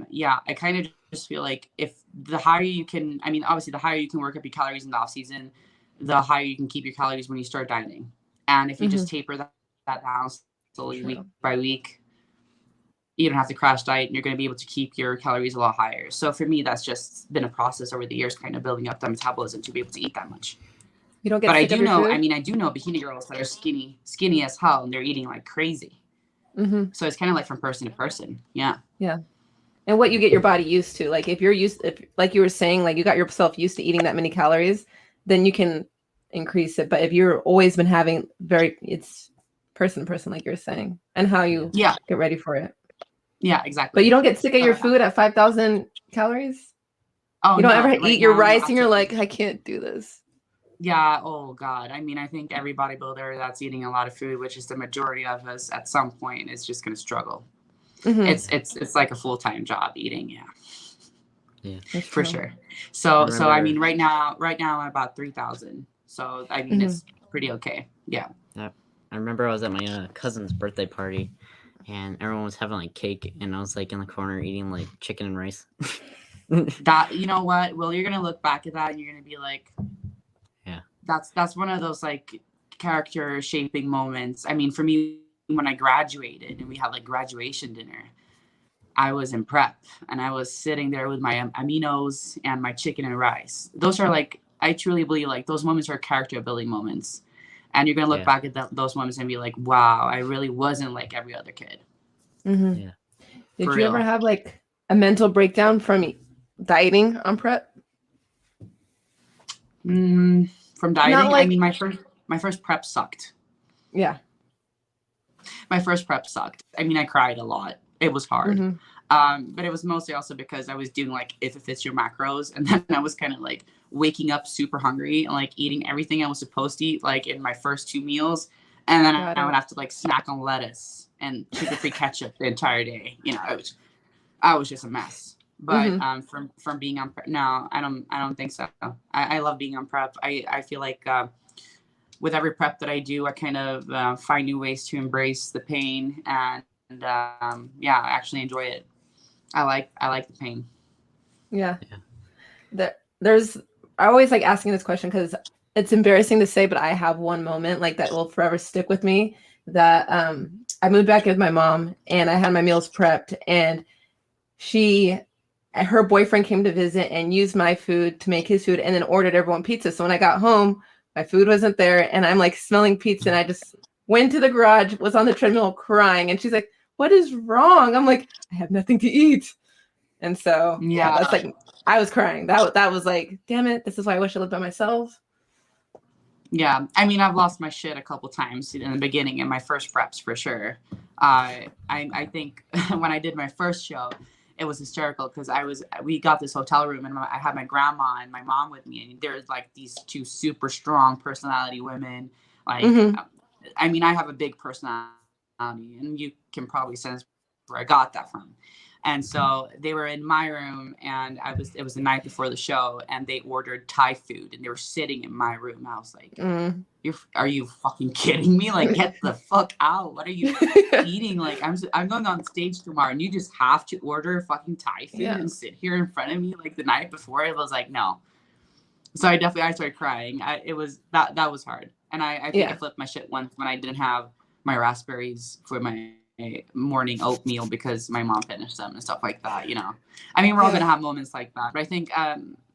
yeah, I kind of just feel like if the higher you can, I mean, obviously the higher you can work up your calories in the off season, the higher you can keep your calories when you start dieting. And if you just taper that down slowly week by week, you don't have to crash diet and you're going to be able to keep your calories a lot higher. So for me, that's just been a process over the years, kind of building up the metabolism to be able to eat that much. You don't get but sick of your food? I do know bikini girls that are skinny as hell, and they're eating like crazy. So it's kind of like from person to person. Yeah. Yeah. And what you get your body used to, like if like you were saying, like you got yourself used to eating that many calories, then you can increase it. But if you're always been having it's person to person, like you're saying, and how you get ready for it. Yeah, exactly. But you don't get sick of your food at 5,000 calories? Oh, you don't ever eat your rice and you're like, I can't do this. Yeah. Oh God. I mean, I think every bodybuilder that's eating a lot of food, which is the majority of us at some point, is just going to struggle. Mhm. It's like a full-time job eating. Yeah, Yeah. That's for true. sure. I So I remember. mean, right now I'm about 3,000. So I mean, Mhm. it's pretty okay. Yeah. I remember I was at my cousin's birthday party, and everyone was having like cake, and I was like in the corner eating like chicken and rice. That, you know what? Well, you're gonna look back at that and you're gonna be like, Yeah. that's one of those like character shaping moments. I mean, for me, when I graduated and we had like graduation dinner, I was in prep and I was sitting there with my aminos and my chicken and rice. Those are like, I truly believe like those moments are character building moments. And you're going to look Yeah. back at those moments and be like, wow, I really wasn't like every other kid. Mhm. Yeah. Did For you ever real. have like a mental breakdown from dieting on prep? From dieting, Not I like, mean, my first prep sucked. yeah. My first prep sucked. I mean, I cried a lot. It was hard. Mhm. But it was mostly also because I was doing like if it fits your macros, and then I was kind of like waking up super hungry and like eating everything I was supposed to eat like in my first 2 meals, and then Got I would it. have to like snack on lettuce and sugar-free ketchup the entire day. You know, I was just a mess. But Mhm. From being on prep, no, I don't think so. I love being on prep. I feel like with every prep that I do, I kind of find new ways to embrace the pain and yeah, I actually enjoy it. I like the pain. Yeah. Yeah. There's I always like asking this question because it's embarrassing to say, but I have one moment like that will forever stick with me. That I moved back with my mom and I had my meals prepped, and her boyfriend came to visit and used my food to make his food, and then ordered everyone pizza. So when I got home, my food wasn't there, and I'm like smelling pizza, and I just went to the garage, was on the treadmill crying, and she's like, "What is wrong?" I'm like, "I have nothing to eat." And so, yeah, Yeah, that's like, I was crying. That was like, damn it, this is why I wish I lived by myself. yeah. I mean, I've lost my shit a couple times in the beginning in my first preps for sure. I think when I did my first show, it was hysterical because we got this hotel room and I had my grandma and my mom with me, and there's like these two super strong personality women. Like, Mm-hmm. I mean, I have a big personality, and you can probably sense where I got that from. And so they were in my room, and it was the night before the show, and they ordered Thai food, and they were sitting in my room. I was like, Mm. are you fucking kidding me? Like, get the fuck out. What are you eating? Like, I'm going on stage tomorrow, and you just have to order fucking Thai food Yeah. and sit here in front of me like the night before. It was like, no. So I started crying. It was that was hard. And I think I flipped my shit once when I didn't have my raspberries for my morning oatmeal because my mom finished them and stuff like that, you know. I mean, we're all Yeah. gonna have moments like that. But I think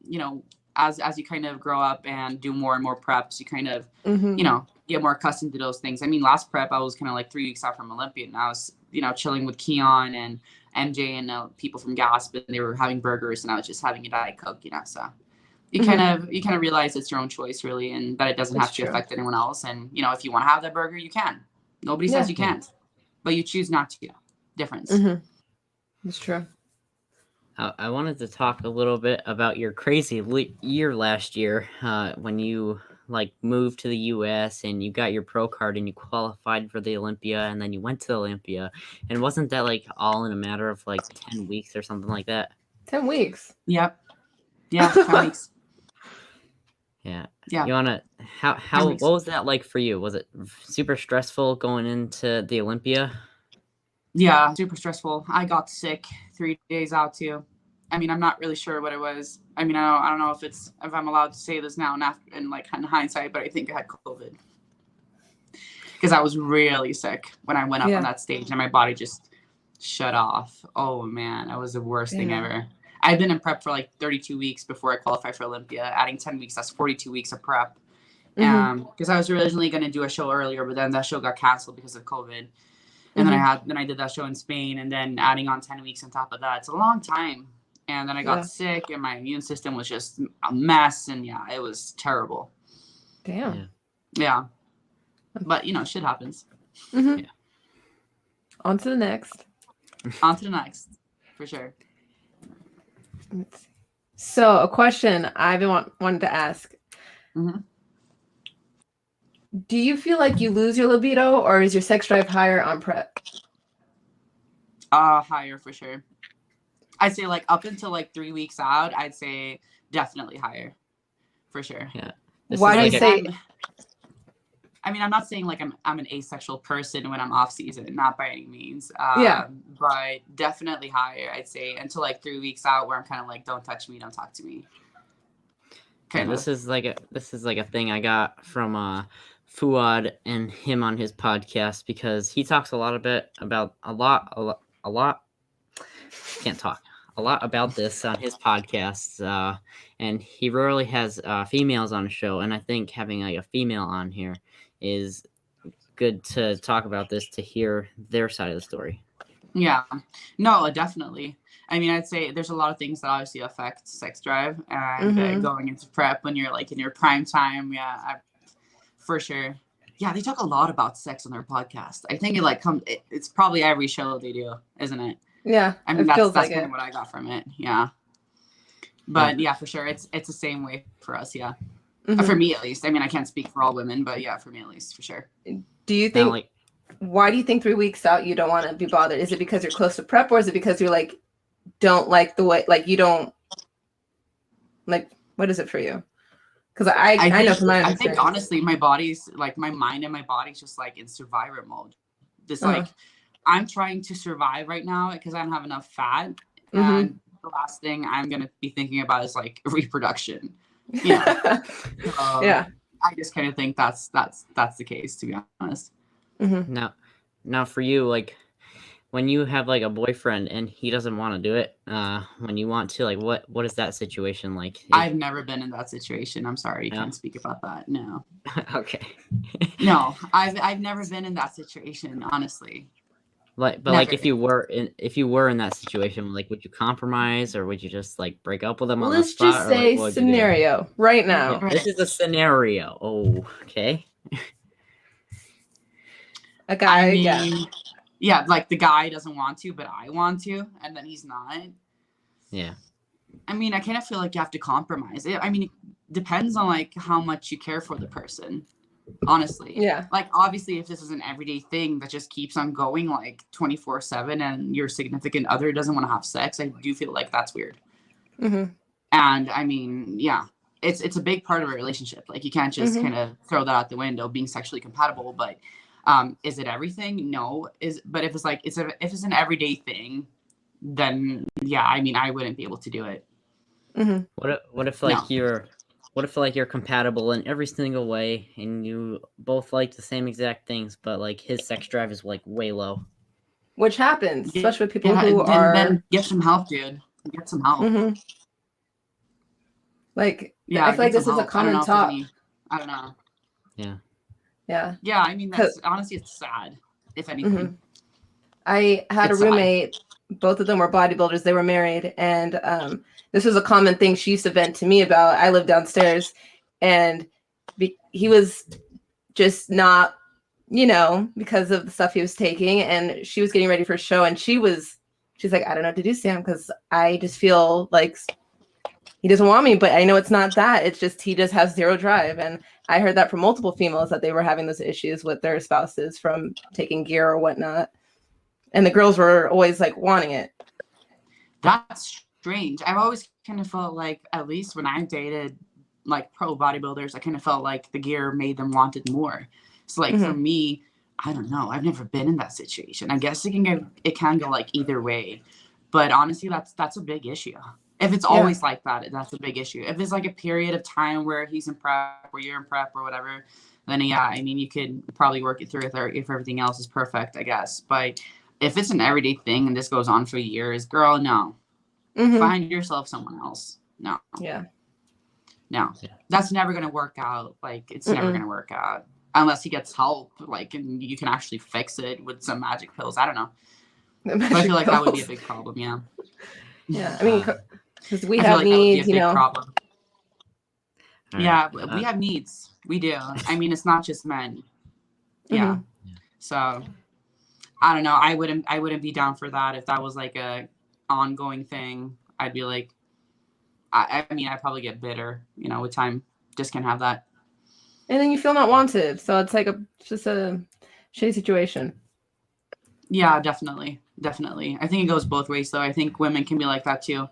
you know, as you kind of grow up and do more and more preps, you kind of, Mm-hmm. you know, get more accustomed to those things. I mean, last prep I was kind of like 3 weeks out from Olympia, and I was, you know, chilling with Keon and MJ and people from Gasp, and they were having burgers, and I was just having a Diet Coke, you know. So you kind of realize it's your own choice, really, and that it doesn't That's have to true. affect anyone else. And you know, if you want to have that burger, you can. Nobody says you Yeah. can't, but you choose not to. Difference. Mm-hmm. That's true. I wanted to talk a little bit about your crazy year last year when you like moved to the U.S. and you got your pro card and you qualified for the Olympia and then you went to the Olympia, and wasn't that like all in a matter of like 10 weeks or something like that? 10 weeks. Yep. Yeah. 10 weeks. Yeah. Yeah. You wanna 10 how weeks. what was that like for you? Was it super stressful going into the Olympia? Yeah, super stressful. I got sick 3 days out too. I mean, I'm not really sure what it was. I mean, I don't know if I'm allowed to say this now and after, in like in hindsight, but I think I had COVID because I was really sick when I went up Yeah. on that stage and my body just shut off. Oh man, that was the worst thing Damn. ever. I've been in prep for like 32 weeks before I qualified for Olympia. Adding 10 weeks, that's 42 weeks of prep. Mhm. Because I was originally going to do a show earlier, but then that show got canceled because of COVID. And then I did that show in Spain, and then adding on 10 weeks on top of that. It's a long time. And then I got Yeah. sick, and my immune system was just a mess, and yeah, it was terrible. Damn. Yeah. But you know, shit happens. Mhm. Yeah. On to the next. On to the next, for sure. Let's see. So, a question I've been wanted to ask. Mhm. Do you feel like you lose your libido, or is your sex drive higher on prep? Higher for sure. I'd say like up until like 3 weeks out, I'd say definitely higher, for sure. Yeah. Why do you say? I mean, I'm not saying like I'm an asexual person when I'm off season, not by any means. Yeah. But definitely higher, I'd say, until like 3 weeks out, where I'm kind of like, don't touch me, don't talk to me. Yeah, this is like a thing I got from Fuad and him on his podcast, because he talks a lot about a lot can't talk a lot about this on his podcasts, and he rarely has females on the show, and I think having like a female on here is good to talk about this, to hear their side of the story. Yeah, no, definitely. I mean, I'd say there's a lot of things that obviously affect sex drive, and going into prep when you're like in your prime time. Yeah, for sure. Yeah, they talk a lot about sex on their podcast. I think it's probably every show they do, isn't it? Yeah, I mean, that's kind of what I got from it. Yeah, but yeah, for sure, it's the same way for us. Yeah, for me at least. I mean, I can't speak for all women, but yeah, for me at least, for sure. Do you think? Why do you think 3 weeks out you don't want to be bothered? Is it because you're close to prep, or is it because you're like don't like the way, like you don't like, what is it for you? Because I know from my experience. I think honestly my body's like, my mind and my body's just like in survivor mode. This like I'm trying to survive right now because I don't have enough fat, and the last thing I'm gonna be thinking about is like reproduction. You know? Yeah, I just kind of think that's the case, to be honest. Now for you, like when you have like a boyfriend and he doesn't want to do it, when you want to, like what is that situation like? I've never been in that situation. I'm sorry, can't speak about that. No. Okay. No, I've never been in that situation, honestly. But never. Like if you were in that situation, like would you compromise, or would you just like break up with him on the spot? Let's just say scenario right now. Yeah, this is a scenario. Oh, okay. A guy, yeah, like the guy doesn't want to, but I want to, and then he's not. Yeah. I mean, I kind of feel like you have to compromise. I mean, it depends on like how much you care for the person, honestly. Yeah. Like obviously, if this is an everyday thing that just keeps on going like 24/7, and your significant other doesn't want to have sex, I do feel like that's weird. And I mean, yeah, it's a big part of a relationship. Like you can't just kind of throw that out the window, being sexually compatible, but. Is it everything? No. But if it's like if it's an everyday thing, then yeah, I mean I wouldn't be able to do it. What if like you're compatible in every single way, and you both like the same exact things, but like his sex drive is like way low? Which happens, especially with people who then get some help, dude. Get some help. Like yeah, I feel like this is a common talk. I don't know. Yeah. Yeah, I mean, that's honestly, it's sad, if anything. I had a roommate, both of them were bodybuilders, they were married, and this was a common thing she used to vent to me about. I lived downstairs, and he was just not, because of the stuff he was taking, and she was getting ready for a show, and she's like, I don't know what to do, Sam, because I just feel like he doesn't want me, but I know it's not that. It's just he just has zero drive. And I heard that from multiple females that they were having those issues with their spouses from taking gear or whatnot. And the girls were always like wanting it. That's strange. I've always kind of felt like, at least when I dated like pro bodybuilders, I kind of felt like the gear made them want it more. So like for me, I don't know. I've never been in that situation. I guess it can go like either way. But honestly, that's a big issue. If it's always like that, that's a big issue. If it's like a period of time where he's in prep or you're in prep or whatever, then yeah, I mean, you could probably work it through if everything else is perfect, I guess. But if it's an everyday thing and this goes on for years, girl, no. Find yourself someone else. No. Yeah. No. That's never going to work out. Like, it's never going to work out. Unless he gets help, like, and you can actually fix it with some magic pills. I don't know. But I feel like that would be a big problem, yeah. Yeah, I mean... Because we have needs, problem. Yeah, we have needs. We do. I mean, it's not just men. Yeah. So, I don't know. I wouldn't be down for that if that was like a ongoing thing. I'd be like, I mean, I'd probably get bitter. With time, just can't have that. and then you feel not wanted. So it's like just a shitty situation. Yeah, definitely. Definitely. I think it goes both ways though. I think women can be like that too.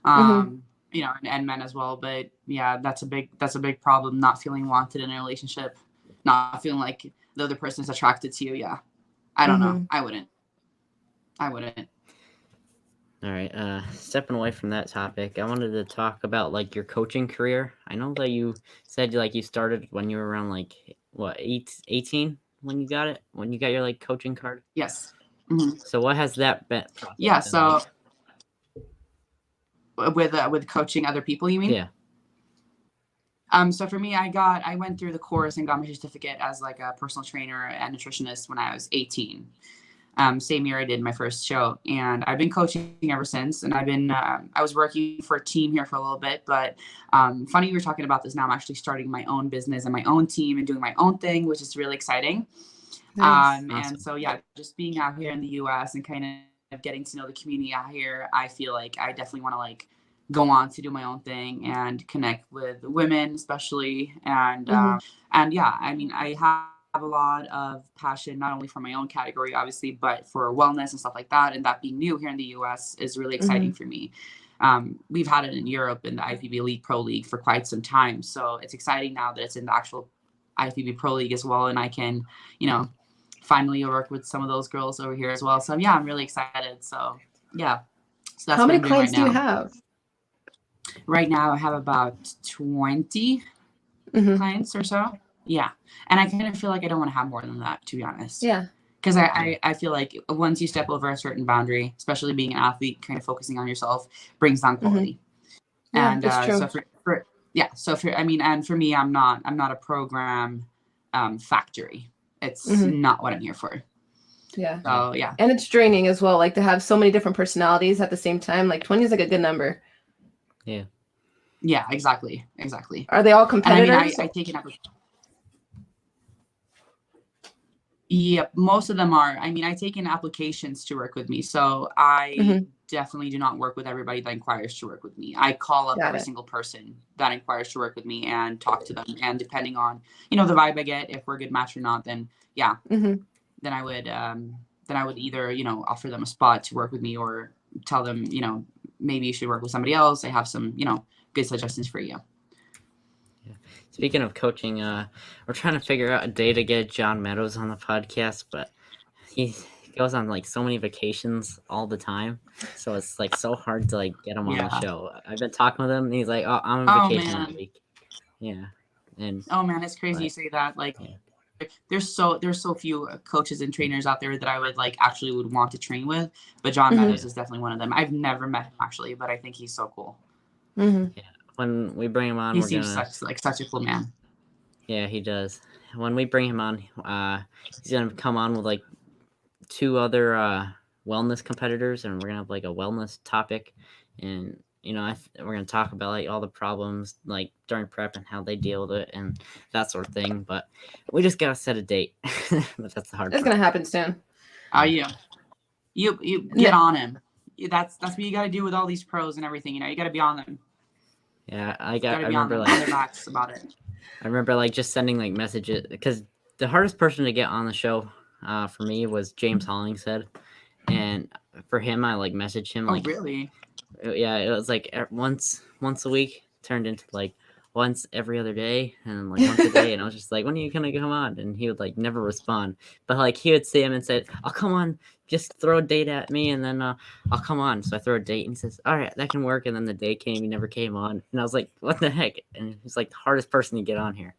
Mhm. You know, and men as well. But yeah, that's a big problem, not feeling wanted in a relationship, not feeling like the other person is attracted to you. Yeah. I don't know. Mhm. I wouldn't. All right. Stepping away from that topic, I wanted to talk about like your coaching career. I know that you said like you started when you were around like what 18 when you got it, when you got your like coaching card. Yes. Mhm. So what has that been process Yeah. been So like? with coaching other people, you mean? Yeah. So for me, I went through the course and got my certificate as like a personal trainer and nutritionist when I was 18. Same year I did my first show, and I've been coaching ever since. And I've been I was working for a team here for a little bit, but funny you were talking about this. Now I'm actually starting my own business and my own team and doing my own thing, which is really exciting. Nice. Awesome. And so yeah, just being out here in the U.S. and kind of getting to know the community out here, I feel like I definitely want to like go on to do my own thing and connect with women, especially. Mhm. And yeah, I mean, I have a lot of passion not only for my own category, obviously, but for wellness and stuff like that. And that being new here in the U.S. is really exciting Mhm. for me. We've had it in Europe in the IFBB Elite Pro League for quite some time, so it's exciting now that it's in the actual IFBB Pro League as well, and I can, you know, finally work with some of those girls over here as well. So yeah, I'm really excited. So yeah, so that's How what many I'm doing right clients do you now. have? Right now, I have about 20 Mhm. clients or so. Yeah, and I kind of feel like I don't want to have more than that, to be honest. Yeah. Because I feel like once you step over a certain boundary, especially being an athlete, kind of focusing on yourself brings down quality. Yeah, And that's true. so for yeah, so for I mean, and for me, I'm not a program factory. It's Mhm. not what I'm here for. Yeah. So yeah, And it's draining as well, like to have so many different personalities at the same time. Like 20 is like a good number. Yeah. yeah, exactly. Are they all And I mean, competitors? I take it up. Yep, most of them are. I mean, I take in applications to work with me, so I Mhm. definitely do not work with everybody that inquires to work with me. I call up Got every it. single person that inquires to work with me and talk to them. And depending on, you know, the vibe I get, if we're a good match or not, then yeah, Mhm. then I would either, you know, offer them a spot to work with me or tell them, you know, maybe you should work with somebody else. I have some, you know, good suggestions for you. Speaking of coaching, we're trying to figure out a day to get John Meadows on the podcast, but he goes on like so many vacations all the time, so it's like so hard to like get him on the Yeah. show. I've been talking with him, and he's like, "Oh, I'm on Oh vacation that man. week." Yeah, and Oh man, it's crazy you but say that. Like yeah, there's so few coaches and trainers out there that I would like actually would want to train with, but John Mhm. Meadows is definitely one of them. I've never met him actually, but I think he's so cool. Mhm. yeah. When we bring him on, He we're seems gonna. such a cool man. Yeah, he does. When we bring him on, he's gonna come on with like 2 other wellness competitors, and we're gonna have like a wellness topic, and we're gonna talk about like all the problems like during prep and how they deal with it and that sort of thing. But we just gotta set a date. But that's the hard It's part. gonna happen soon. You get on him. That's what you got to do with all these pros and everything. You know, you got to be on them. Yeah, I I remember remember on their like backs about it. I remember like just sending like messages because the hardest person to get on the show for me was James Hollingshead, and for him I like messaged him Oh like really? yeah, it was like once a week turned into like once every other day and like once a day, and I was just like, when are you gonna come on? And he would like never respond, but like he would see him and said, I'll come on, just throw a date at me and then I'll come on. So I throw a date and he says, all right, that can work. And then the day came, he never came on, and I was like, what the heck? And he's like the hardest person to get on here,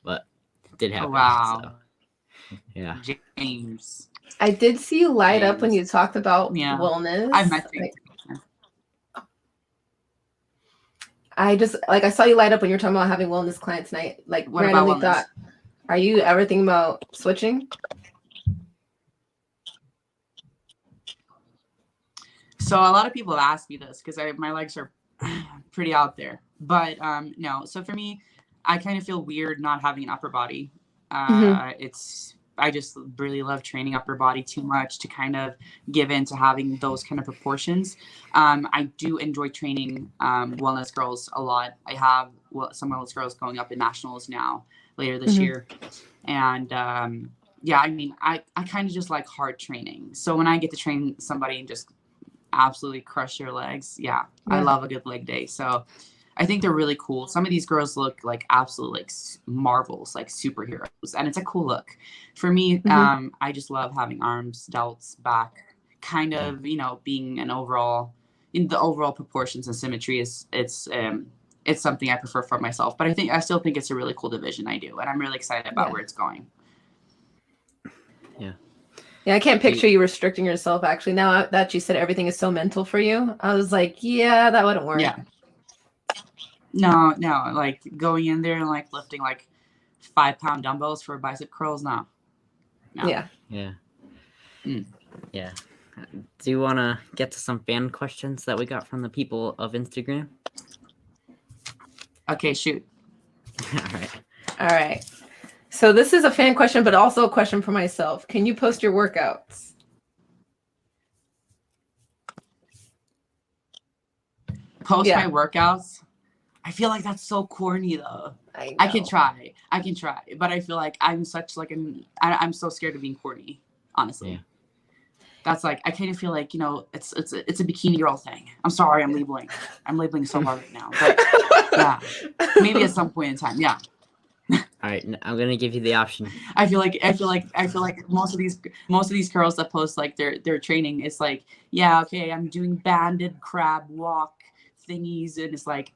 but it did Oh happen. wow. So yeah. James. I did see you light up when James. you talked about Yeah. wellness. I've met James. Like, I saw you light up when you were talking about having wellness clients tonight. Like What about randomly wellness? thought, are you ever thinking about switching? So a lot of people have asked me this because my legs are pretty out there. But no. So for me, I kind of feel weird not having an upper body. Mhm. I just really love training upper body too much to kind of give in to having those kind of proportions. I do enjoy training wellness girls a lot. I have some wellness girls going up in nationals now, later this Mhm. year. And yeah, I mean, I kind of just like hard training. So when I get to train somebody and just absolutely crush your legs, yeah, I Yeah. love a good leg day. So I think they're really cool. Some of these girls look like absolute like marvels, like superheroes, and it's a cool look. For me, Mhm. I just love having arms, delts, back, kind of, you know, being an overall in the overall proportions and symmetry is it's something I prefer for myself. But I still think it's a really cool division I do, and I'm really excited about Yeah. where it's going. Yeah, I can't picture you restricting yourself. Actually, now that you said everything is so mental for you, I was like, yeah, that wouldn't work. Yeah. No, like going in there and like lifting like 5-pound dumbbells for bicep curls. No. Yeah. Yeah. Mm. Yeah. Do you want to get to some fan questions that we got from the people of Instagram? Okay, shoot. All right. All right. So this is a fan question, but also a question for myself. Can you post your workouts? Post Yeah. my workouts. I feel like that's so corny though. I I can try, but I feel like I'm such like I'm so scared of being corny. Honestly, Yeah. that's like I kind of feel like, you know, it's a bikini girl thing. I'm sorry, I'm labeling so hard right now, but yeah, maybe at some point in time, yeah. All right. I'm gonna give you the option. I feel like most of these girls that post like their training, it's like, yeah, okay, I'm doing banded crab walk thingies, and it's like,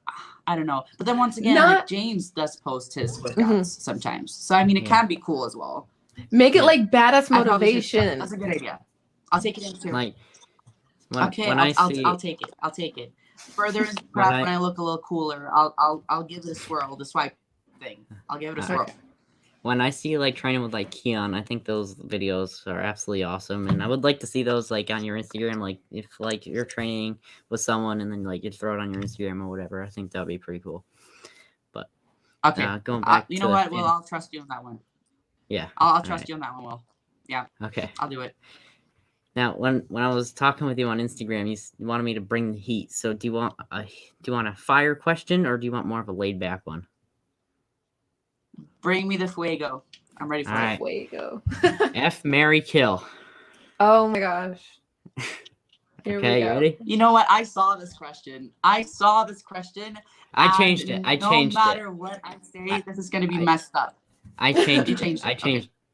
I don't know. But then once again, like James does post his workouts sometimes, so I mean, it can be cool as well. Make it like badass I probably should- motivation. That's a good idea. I'll take it into. Like Okay, when I'll I see I'll take it. Further into prep, when I look a little cooler, I'll give it a swirl. The swipe thing. I'll give it a swirl. Okay. when I see like training with like Keon, I think those videos are absolutely awesome, and I would like to see those like on your Instagram. Like if like you're training with someone and then like you throw it on your Instagram or whatever, I think that'd be pretty cool. But Okay, going back, you to know the what? fan- Well, I'll trust you on that one. yeah, I'll all trust right. you on that one, Will. Okay. I'll do it. Now, when I was talking with you on Instagram, you wanted me to bring the heat. So do you want a fire question or do you want more of a laid back one? Bring me the fuego. I'm ready for All it. right. Way go. F, marry, kill. Oh my gosh. Here Okay, we you go. ready? You know what? I saw this question. I changed it. I changed No matter it. what I say, this is going to be messed up. I changed You it. changed it.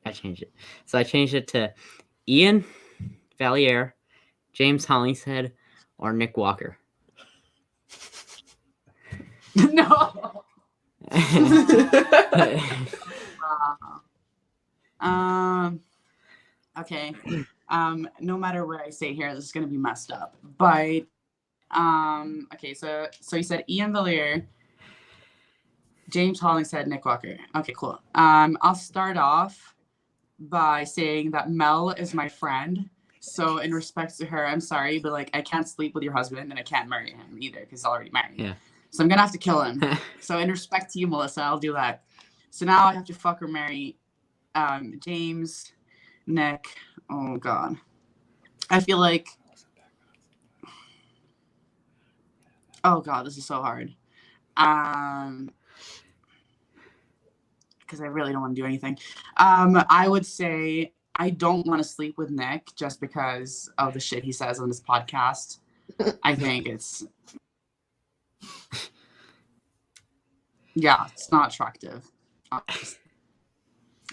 I changed it. So I changed it to Ian Valier, James Hollingshead, or Nick Walker. No. Okay. No matter what I say here, this is gonna be messed up. But okay, so you said Ian Valier, James Hollingshead, Nick Walker. Okay, cool. I'll start off by saying that Mel is my friend. So in respect to her, I'm sorry, but like I can't sleep with your husband and I can't marry him either because he's already married. Yeah. So I'm gonna have to kill him. So in respect to you, Melissa, I'll do that. So now I have to fuck or marry James, Nick. Oh God. I feel like, oh God, this is so hard. Because I really don't want to do anything. I would say I don't want to sleep with Nick just because of the shit he says on this podcast. I think it's, yeah, it's not attractive.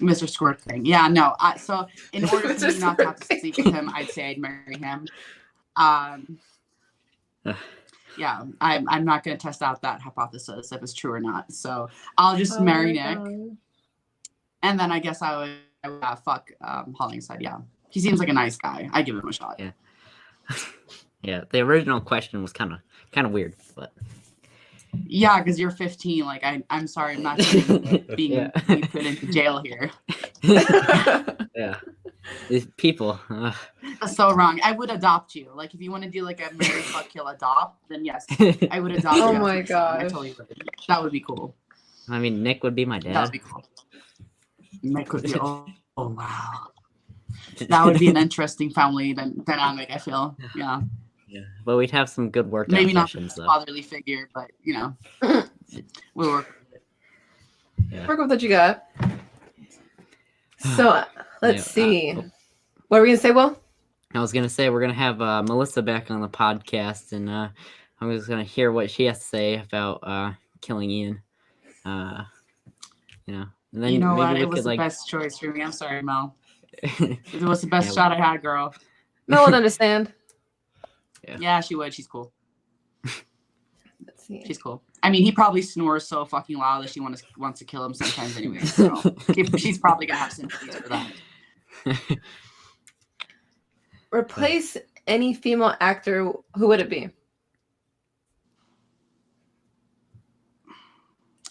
Mr. Squirt thing. Yeah, no. So in order for me not to have to sleep with him, I'd say I'd marry him. Yeah, I'm not going to test out that hypothesis if it's true or not. So I'll just marry Nick. God. And then I guess I would fuck Hollingshead. Yeah, he seems like a nice guy. I'd give him a shot. Yeah. Yeah, the original question was kind of weird, but Yeah, because you're 15. Like I'm sorry, I'm not being Yeah. put into jail here. yeah, these people. That's so wrong. I would adopt you. Like if you want to do like a marry, fuck, kill, adopt, then yes, I would adopt you. Oh as my son. I gosh. totally would. That would be cool. I mean, Nick would be my That dad. would be cool. Nick would be. Oh wow. That would be an interesting family dynamic. I feel. Yeah. Yeah, but we'd have some good workout Maybe not sessions the though. fatherly figure, but you know, we'll work with it. Yeah. Work with what you got. So let's see. What were we gonna say, Will? I was gonna say we're gonna have Melissa back on the podcast, and I'm just gonna hear what she has to say about killing Ian. And then You know maybe what? we It was could the like. best choice for me. I'm sorry, Mel. It was the best shot I had, girl. Mel would understand. Yeah, she would. She's cool. Let's see. She's cool. I mean, he probably snores so fucking loud that she wants to kill him sometimes anyway. So she's probably gonna have sympathies for that. Replace any female actor. Who would it be?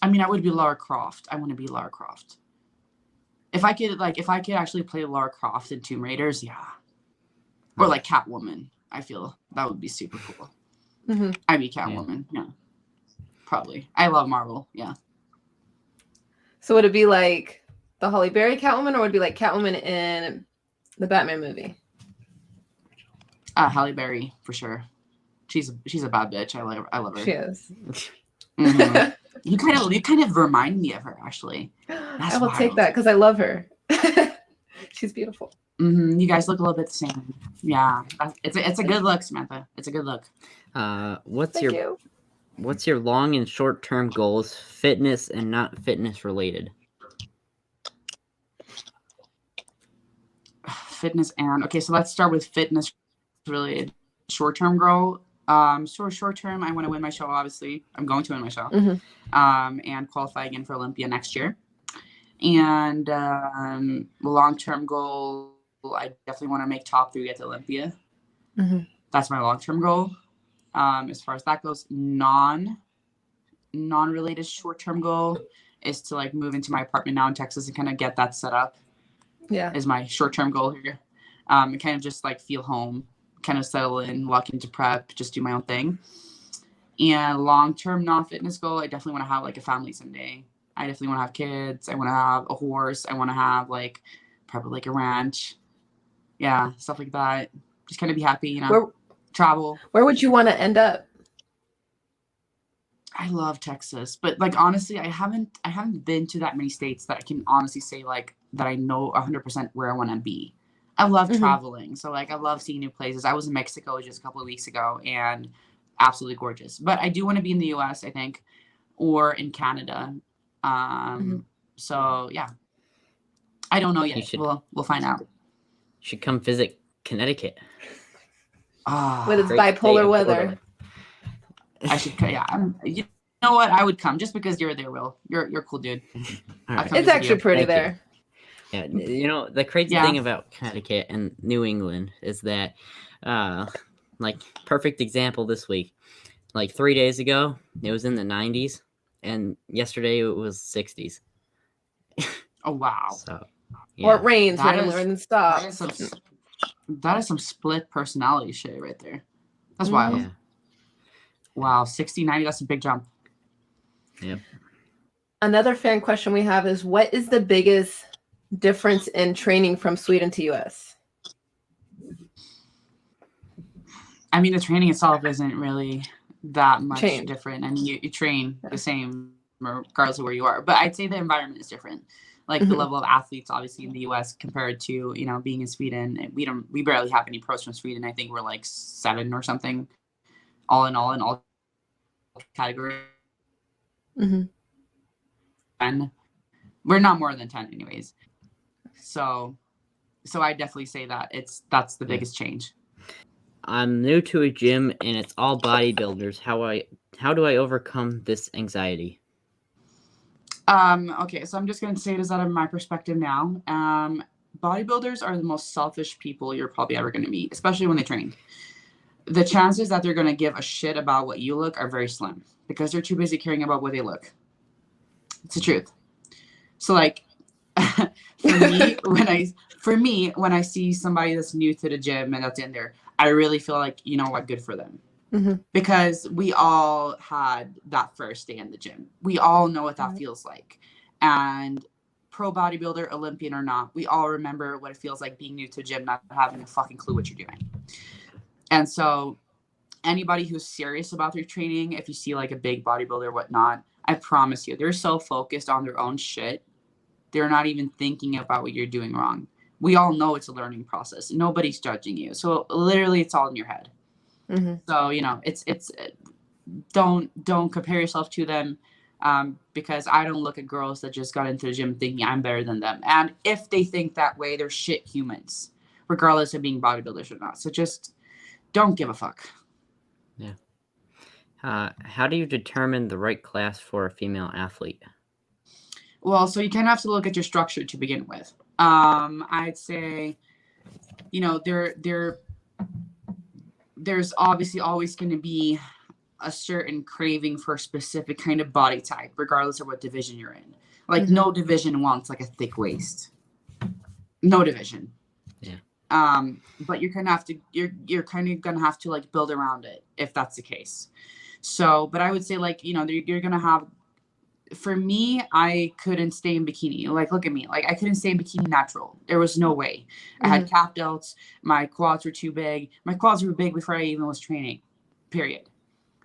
I mean, I would be Lara Croft. I want to be Lara Croft. If I could actually play Lara Croft in Tomb Raiders, yeah. Or like Catwoman. I feel that would be super cool. Mm-hmm. I'd be Catwoman, yeah. Probably. I love Marvel, yeah. So would it be like the Halle Berry Catwoman, or would it be like Catwoman in the Batman movie? Halle Berry for sure. She's a bad bitch. I love her. She is. Mm-hmm. You kind of remind me of her, actually. I will take that because I love her. She's beautiful. Mm-hmm. You guys look a little bit the same. Yeah, it's a good look, Samantha. It's a good look. What's your long and short term goals, fitness and not fitness related? Fitness and okay, so let's start with fitness related. Short term goal. Short term, I want to win my show. Obviously, I'm going to win my show. Mm-hmm. And qualify again for Olympia next year. And long term goal, I definitely want to make top 3 at Olympia. Mm-hmm. That's my long term goal. As far as that goes, non-related short term goal is to like move into my apartment now in Texas and kind of get that set up. Yeah, is my short term goal here. And kind of just like feel home, kind of settle in, walk into prep, just do my own thing. And long term non-fitness goal, I definitely want to have like a family someday. I definitely want to have kids. I want to have a horse. I want to have like probably like a ranch. Yeah, stuff like that. Just kind of be happy, travel. Where would you want to end up? I love Texas, but like honestly, I haven't been to that many states that I can honestly say like that I know 100% where I want to be. I love traveling, so like I love seeing new places. I was in Mexico just a couple of weeks ago, and absolutely gorgeous. But I do want to be in the U.S., I think, or in Canada. So yeah, I don't know yet. We'll find out. You should come visit Connecticut. With its bipolar weather. I should. Yeah, you know what? I would come just because you're there, Will. You're a cool dude. Right. It's actually pretty there. Yeah, the crazy thing about Connecticut and New England is that, like, perfect example this week. Like 3 days ago, it was in the 90s, and yesterday it was 60s. Oh wow! So, yeah. Or it rains randomly and stops. That is some split personality shit right there. That's wild. Yeah. Wow, 60, 90, that's a big jump. Yep. Another fan question we have is, what is the biggest difference in training from Sweden to US? I mean, the training itself isn't really that much different. I mean, you train the same regardless of where you are. But I'd say the environment is different. Like the level of athletes, obviously, in the US compared to, being in Sweden. We barely have any pros from Sweden. I think we're like 7 or something, all in all categories. And we're not more than 10 anyways. So I definitely say that that's the biggest change. I'm new to a gym and it's all bodybuilders. How do I overcome this anxiety? Okay, so I'm just going to say this out of my perspective now. Bodybuilders are the most selfish people you're probably ever going to meet, especially when they train. The chances that they're going to give a shit about what you look are very slim because they're too busy caring about what they look. It's the truth. So like, for me, when I see somebody that's new to the gym and that's in there, I really feel like, good for them. Because we all had that first day in the gym. We all know what that feels like. And pro bodybuilder, Olympian or not, we all remember what it feels like being new to a gym, not having a fucking clue what you're doing. And so anybody who's serious about their training, if you see like a big bodybuilder or whatnot, I promise you, they're so focused on their own shit. They're not even thinking about what you're doing wrong. We all know it's a learning process. Nobody's judging you. So literally it's all in your head. Mm-hmm. So, it's don't compare yourself to them, because I don't look at girls that just got into the gym thinking I'm better than them. And if they think that way, they're shit humans, regardless of being bodybuilders or not. So just don't give a fuck. Yeah. How do you determine the right class for a female athlete? Well, so you kind of have to look at your structure to begin with. I'd say, there's obviously always going to be a certain craving for a specific kind of body type, regardless of what division you're in. Like Mm-hmm. no division wants like a thick waist. No division. Yeah. But you're kind of gonna have to like build around it if that's the case. So, but I would say like, you're gonna have. For me, I couldn't stay in bikini. Like, look at me. Like, I couldn't stay in bikini natural. There was no way. I had calf delts. My quads were too big. My quads were big before I even was training, period.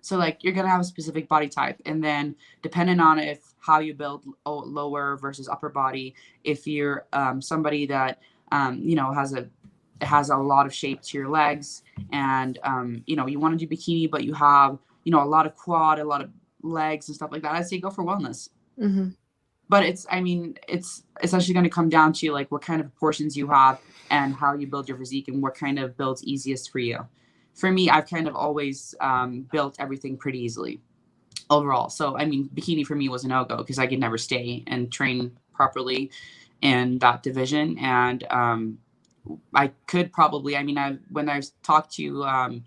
So, like, you're going to have a specific body type. And then, depending on how you build lower versus upper body, if you're somebody that, has a lot of shape to your legs and, you want to do bikini, but you have, a lot of quad, a lot of legs and stuff like that, I'd say go for wellness. Mm-hmm. But it's essentially going to come down to like what kind of proportions you have and how you build your physique and what kind of builds easiest for you. For me, I've kind of always built everything pretty easily overall. So I mean, bikini for me was a no-go because I could never stay and train properly in that division. And I could probably, when I've talked to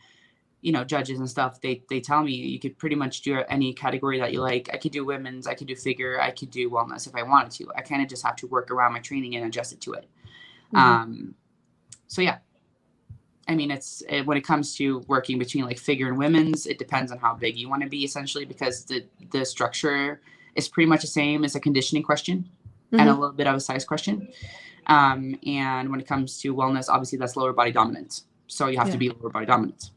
judges and stuff, they tell me you could pretty much do any category that you like. I could do women's, I could do figure, I could do wellness if I wanted to. I kind of just have to work around my training and adjust it to it. Mm-hmm. So yeah, it's when it comes to working between like figure and women's, it depends on how big you want to be essentially, because the structure is pretty much the same as a conditioning question and a little bit of a size question. And when it comes to wellness, obviously that's lower body dominance. So you have to be lower body dominant.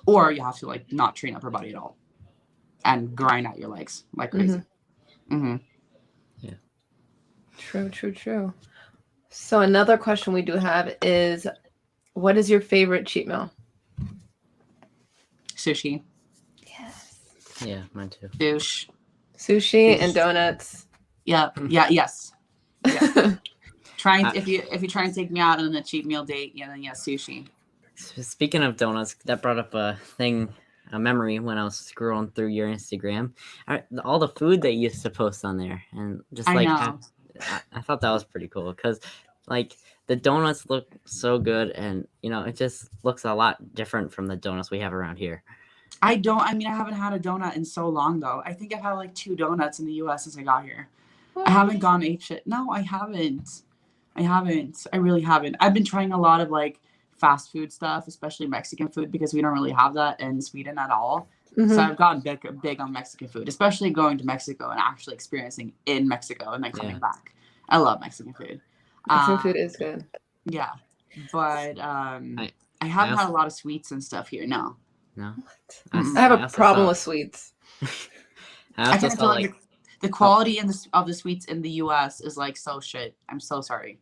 Or you have to like not train upper body at all and grind out your legs like crazy. Yeah. True. So another question we do have is, what is your favorite cheat meal? Sushi. Yes. Yeah, mine too. Sushi and donuts. Yeah. Yes. Yeah. If you try and take me out on a cheat meal date, then sushi. Speaking of donuts, that brought up a memory when I was scrolling through your Instagram. All the food that you used to post on there, and just like I thought that was pretty cool because like the donuts look so good, and it just looks a lot different from the donuts we have around here. I haven't had a donut in so long though. I think I've had like 2 donuts in the US since I got here. What? I haven't gone apeshit. No, I haven't. I really haven't. I've been trying a lot of like fast food stuff, especially Mexican food, because we don't really have that in Sweden at all. So I've gotten big on Mexican food, especially going to Mexico and actually experiencing in Mexico and then coming back. I love Mexican food. Mexican food is good. Yeah, but I haven't had a lot of sweets and stuff here. No. I have a problem with sweets. I feel like the quality of the sweets in the US is like so shit. I'm so sorry.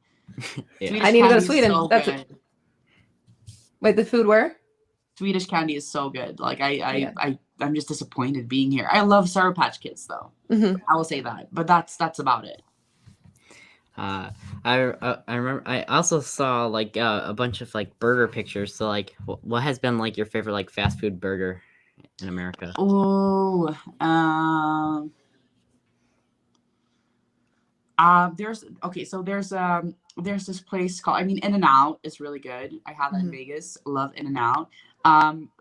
I need to go to Sweden. So Wait, the food where? Swedish candy is so good. Like I'm just disappointed being here. I love Sour Patch Kids though. I will say that, but that's about it. I remember I also saw like a bunch of like burger pictures. So like, what has been like your favorite like fast food burger in America? There's this place called, In-N-Out is really good. I have that in Vegas. Love In-N-Out.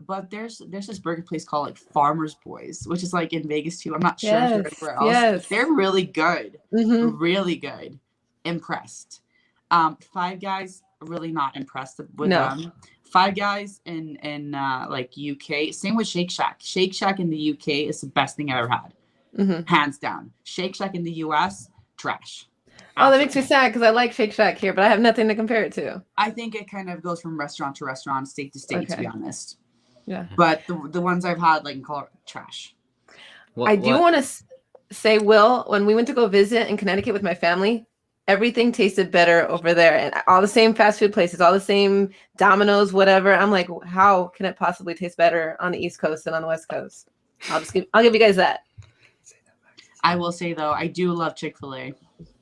But there's this burger place called like Farmer's Boys, which is like in Vegas too. I'm not sure if anywhere else. Yes. They're really good. Really good. Impressed. Five Guys, really not impressed with them. Five Guys in like UK. Same with Shake Shack. Shake Shack in the UK is the best thing I've ever had. Hands down. Shake Shack in the US, trash. Oh, that makes me sad because I like Shake Shack here, but I have nothing to compare it to. I think it kind of goes from restaurant to restaurant, state to state, to be honest. Yeah. But the ones I've had, like in Colorado, trash. I do want to say, Will, when we went to go visit in Connecticut with my family, everything tasted better over there, and all the same fast food places, all the same Domino's, whatever. I'm like, how can it possibly taste better on the East Coast than on the West Coast? I'll give you guys that. I will say though, I do love Chick-fil-A.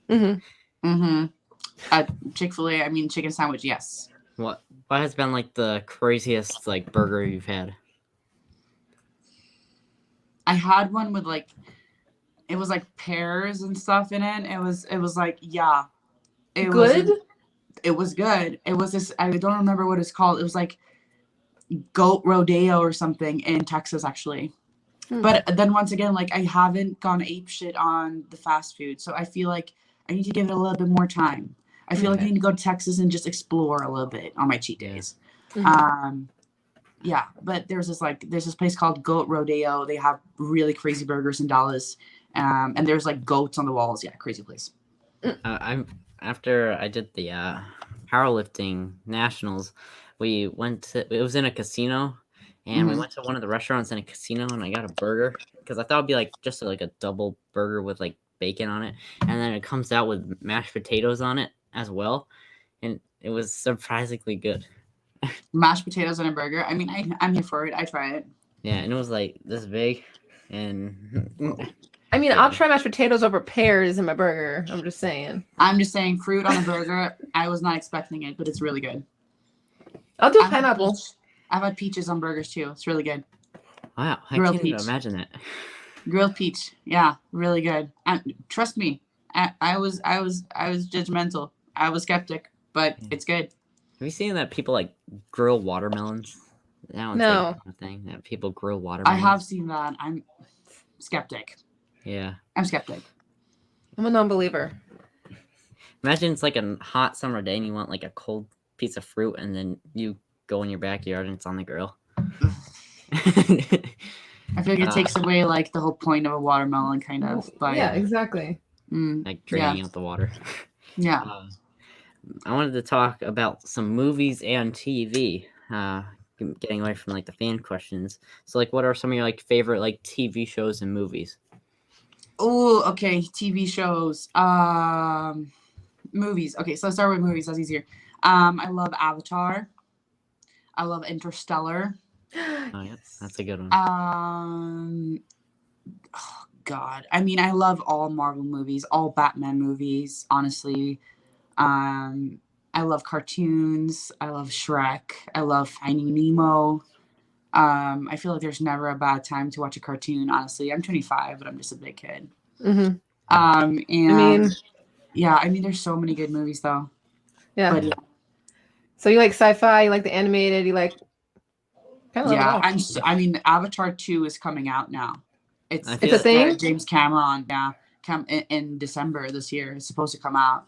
Mm-hmm. Chick-fil-A, I mean chicken sandwich, yes. What has been like the craziest like burger you've had? I had one with like, it was like pears and stuff in it. It was like, yeah. It Good? It was good. It was this, I don't remember what it's called. It was like Goat Rodeo or something in Texas, actually. But then once again, like I haven't gone ape shit on the fast food. So I feel like I need to give it a little bit more time. I feel like I need to go to Texas and just explore a little bit on my cheat days. Yeah, but there's this place called Goat Rodeo. They have really crazy burgers in Dallas. And there's like goats on the walls. Yeah, crazy place. After I did the powerlifting nationals, we went to, it was in a casino, and we went to one of the restaurants in a casino, and I got a burger because I thought it'd be like just like a double burger with like bacon on it, and then it comes out with mashed potatoes on it as well, and it was surprisingly good. Mashed potatoes on a burger. I mean, I'm here for it. I try it. Yeah, and it was like this big, and I mean, I'll try mashed potatoes over pears in my burger. I'm just saying. I'm just saying, fruit on a burger. I was not expecting it, but it's really good. I'll do pineapple. I've had peaches on burgers too. It's really good. Wow, I Grilled can't even peach. imagine that. Grilled peach, yeah, really good. And trust me, I was judgmental. I was skeptic, but it's good. Have you seen that people like grill watermelons? That one's No. like a thing that people grill watermelons. I have seen that. I'm skeptic. Yeah. I'm skeptic. I'm a non-believer. Imagine it's like a hot summer day and you want like a cold piece of fruit, and then you go in your backyard and it's on the grill. I feel like it takes away like the whole point of a watermelon, kind of. But Yeah, exactly. like draining out the water. Yeah. I wanted to talk about some movies and TV. Getting away from like the fan questions. So like, what are some of your like favorite like TV shows and movies? Oh, okay. TV shows. Movies. Okay, so let's start with movies. That's easier. I love Avatar. I love Interstellar. Oh yeah, that's a good one. Oh God. I mean, I love all Marvel movies, all Batman movies, honestly. I love cartoons. I love Shrek. I love Finding Nemo. I feel like there's never a bad time to watch a cartoon, honestly. I'm 25, but I'm just a big kid. Mm-hmm. And yeah, I mean, there's so many good movies though. Yeah. But, so you like sci-fi, you like the animated, you like kind of yeah, I mean, Avatar 2 is coming out now. It's I It's a feel- thing? James Cameron, yeah, in December this year. It's supposed to come out.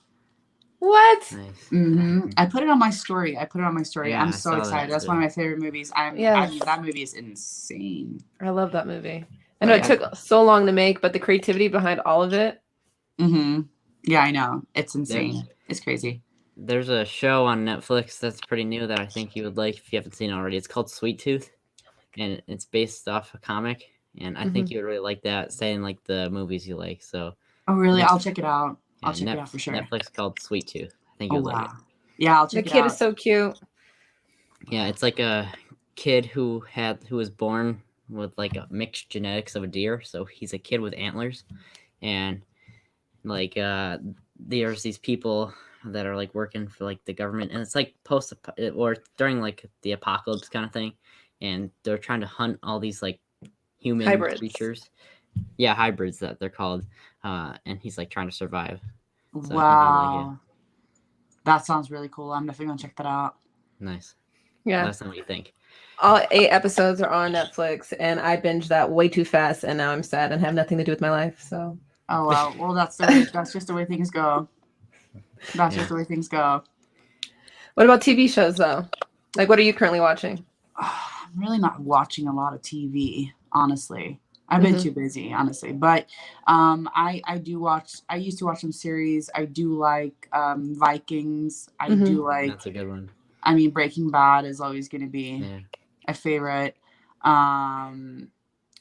What? Nice. I put it on my story. Yeah, I'm I so saw excited. that That's too. one of my favorite movies. I mean, that movie is insane. I love that movie. I know it took so long to make, but the creativity behind all of it. Yeah, I know. It's insane. It's crazy. There's a show on Netflix that's pretty new that I think you would like if you haven't seen it already. It's called Sweet Tooth, and it's based off a comic. And I think you would really like that, saying like the movies you like. So Oh, really? Next- I'll check it out. I'll yeah, check it out for sure. Netflix called Sweet Tooth. I think you Oh, would like it. wow. Yeah, I'll The check it kid out. is so cute. Yeah, it's like a kid who was born with like a mixed genetics of a deer, so he's a kid with antlers, and like there's these people that are like working for like the government, and it's like or during like the apocalypse kind of thing, and they're trying to hunt all these like human Hybrids. creatures. Yeah, hybrids that they're called, and he's like trying to survive. So I think you'll like Wow. That sounds really cool. I'm definitely going to check that out. Nice. Yeah. That's not what you think. All 8 episodes are on Netflix, and I binged that way too fast, and now I'm sad and have nothing to do with my life. So Oh, wow. Well, that's just the way things go. That's just the way things go. what about TV shows though? Like, what are you currently watching? I'm really not watching a lot of TV, honestly. I've been too busy, honestly. But I do watch. I used to watch some series. I do like Vikings. I do like. That's a good one. I mean, Breaking Bad is always going to be Yeah. a favorite.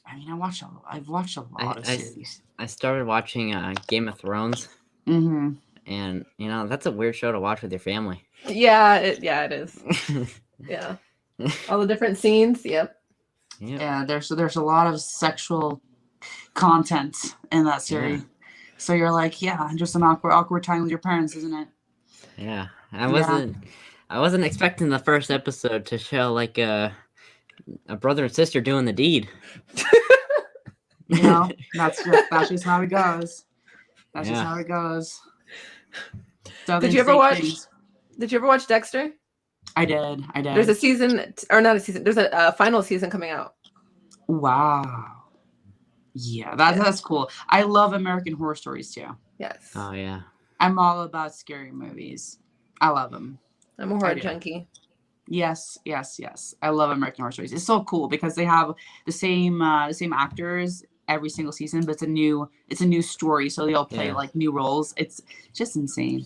I mean, I've watched a lot of series. I started watching Game of Thrones, Mm-hmm. and that's a weird show to watch with your family. Yeah, it is. Yeah. All the different scenes. Yep. Yeah, there's a lot of sexual content in that series. Yeah. So you're like, yeah, just an awkward time with your parents, isn't it? Yeah, I wasn't expecting the first episode to show like a brother and sister doing the deed. You know, that's just how it goes. That's just Yeah. how it goes. Did you ever watch Dexter? I did. There's a season, or not a season. There's a final season coming out. Wow. Yeah, that's cool. I love American Horror Stories too. Yes. Oh yeah. I'm all about scary movies. I love them. I'm a horror junkie. Yes. I love American Horror Stories. It's so cool because they have the same actors every single season, but it's a new story, so they all play like new roles. It's just insane.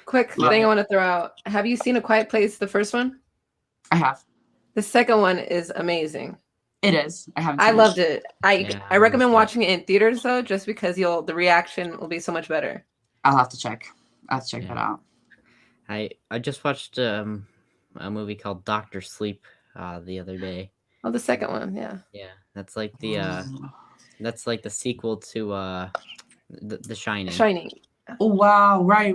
Quick thing I want to throw out. Have you seen A Quiet Place, the first one? I have. The second one is amazing. It is. I haven't. I loved it. Yeah, I recommend watching it in theaters though, just because the reaction will be so much better. I'll have to check. That out. I just watched a movie called Doctor Sleep the other day. Oh, the second one, yeah. Yeah, that's like the sequel to the Shining. Shining. Oh wow! Right.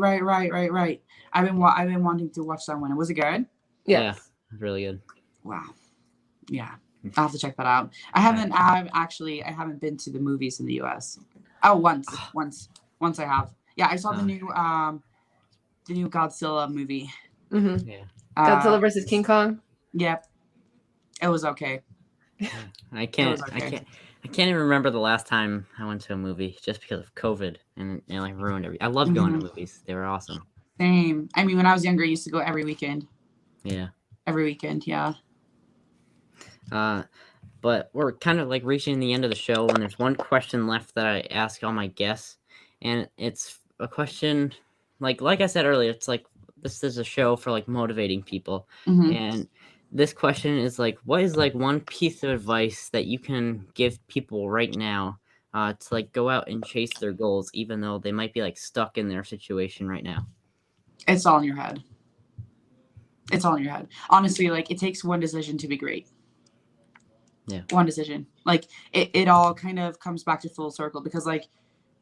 I've been wanting to watch that one. Was it good? Yes. Yeah, really good. Wow. Yeah, I'll have to check that out. I haven't been to the movies in the U.S. Oh, once I have. Yeah, I saw the new Godzilla movie. Mm-hmm. Yeah. Godzilla versus King Kong. Yep. It was okay. I can't even remember the last time I went to a movie just because of COVID and it like ruined everything. I love going to movies. They were awesome. Same. I mean, when I was younger, I used to go every weekend. Yeah. Every weekend, yeah. But we're kind of like reaching the end of the show, and there's one question left that I ask all my guests, and it's a question like I said earlier, it's like this is a show for like motivating people, and this question is like, what is like one piece of advice that you can give people right now to like go out and chase their goals, even though they might be like stuck in their situation right now? It's all in your head. It's all in your head. Honestly, like it takes one decision to be great. Yeah. One decision. Like it all kind of comes back to full circle because like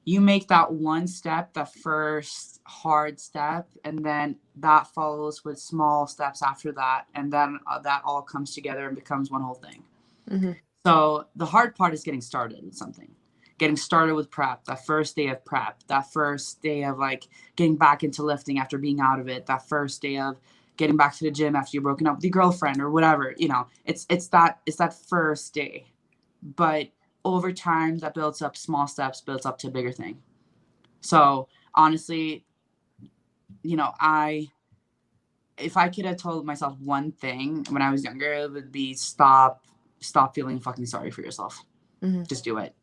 you make that one step, the first hard step, and then that follows with small steps after that. And then that all comes together and becomes one whole thing. Mm-hmm. So the hard part is getting started with something. Getting started with prep, that first day of prep, that first day of like getting back into lifting after being out of it, that first day of getting back to the gym after you're broken up with your girlfriend or whatever, it's that first day. But over time that builds up, small steps builds up to a bigger thing. So honestly, if I could have told myself one thing when I was younger, it would be stop feeling fucking sorry for yourself. Mm-hmm. Just do it.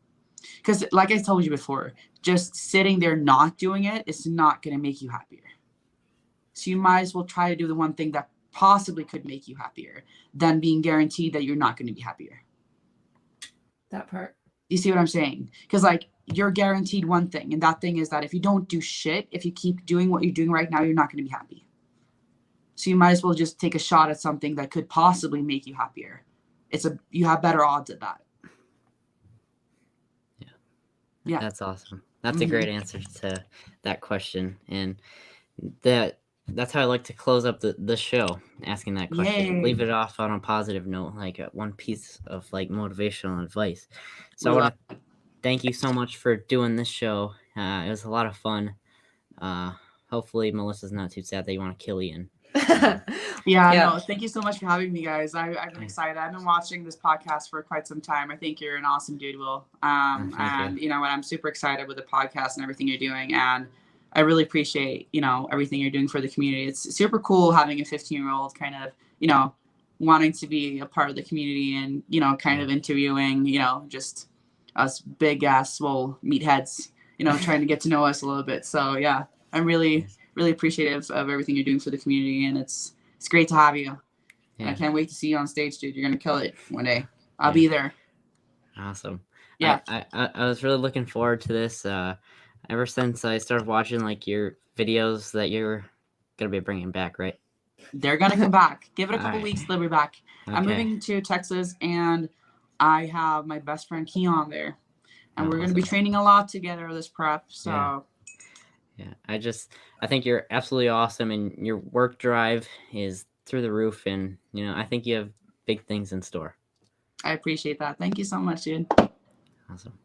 Because like I told you before, just sitting there not doing it is not going to make you happier. So you might as well try to do the one thing that possibly could make you happier than being guaranteed that you're not going to be happier. That part. You see what I'm saying? Because like you're guaranteed one thing, and that thing is that if you don't do shit, if you keep doing what you're doing right now, you're not going to be happy. So you might as well just take a shot at something that could possibly make you happier. You have better odds at that. Yeah. That's awesome. That's a great answer to that question, and that's how I like to close up the show, asking that question. Yay. Leave it off on a positive note, like one piece of like motivational advice. So I want to thank you so much for doing this show. It was a lot of fun. Hopefully Melissa's not too sad that you want to kill Ian. Yeah. No, thank you so much for having me, guys. I've been excited. I've been watching this podcast for quite some time. I think you're an awesome dude, Will. And I'm super excited with the podcast and everything you're doing. And I really appreciate, everything you're doing for the community. It's super cool having a 15-year-old kind of, wanting to be a part of the community and, kind of interviewing, just us big ass swole meatheads, trying to get to know us a little bit. So yeah, I'm really appreciative of everything you're doing for the community, and it's great to have you. Yeah. I can't wait to see you on stage, dude. You're gonna kill it one day. I'll be there. Awesome. Yeah. I was really looking forward to this. Ever since I started watching like your videos that you're gonna be bringing back, right? They're gonna come back. Give it a couple Alright. weeks, they'll be back. I'm Okay. moving to Texas, and I have my best friend Keon there, and Oh, we're gonna be awesome. training a lot together this prep. So Yeah. I think you're absolutely awesome, and your work drive is through the roof, and I think you have big things in store. I appreciate that. Thank you so much, dude. Awesome.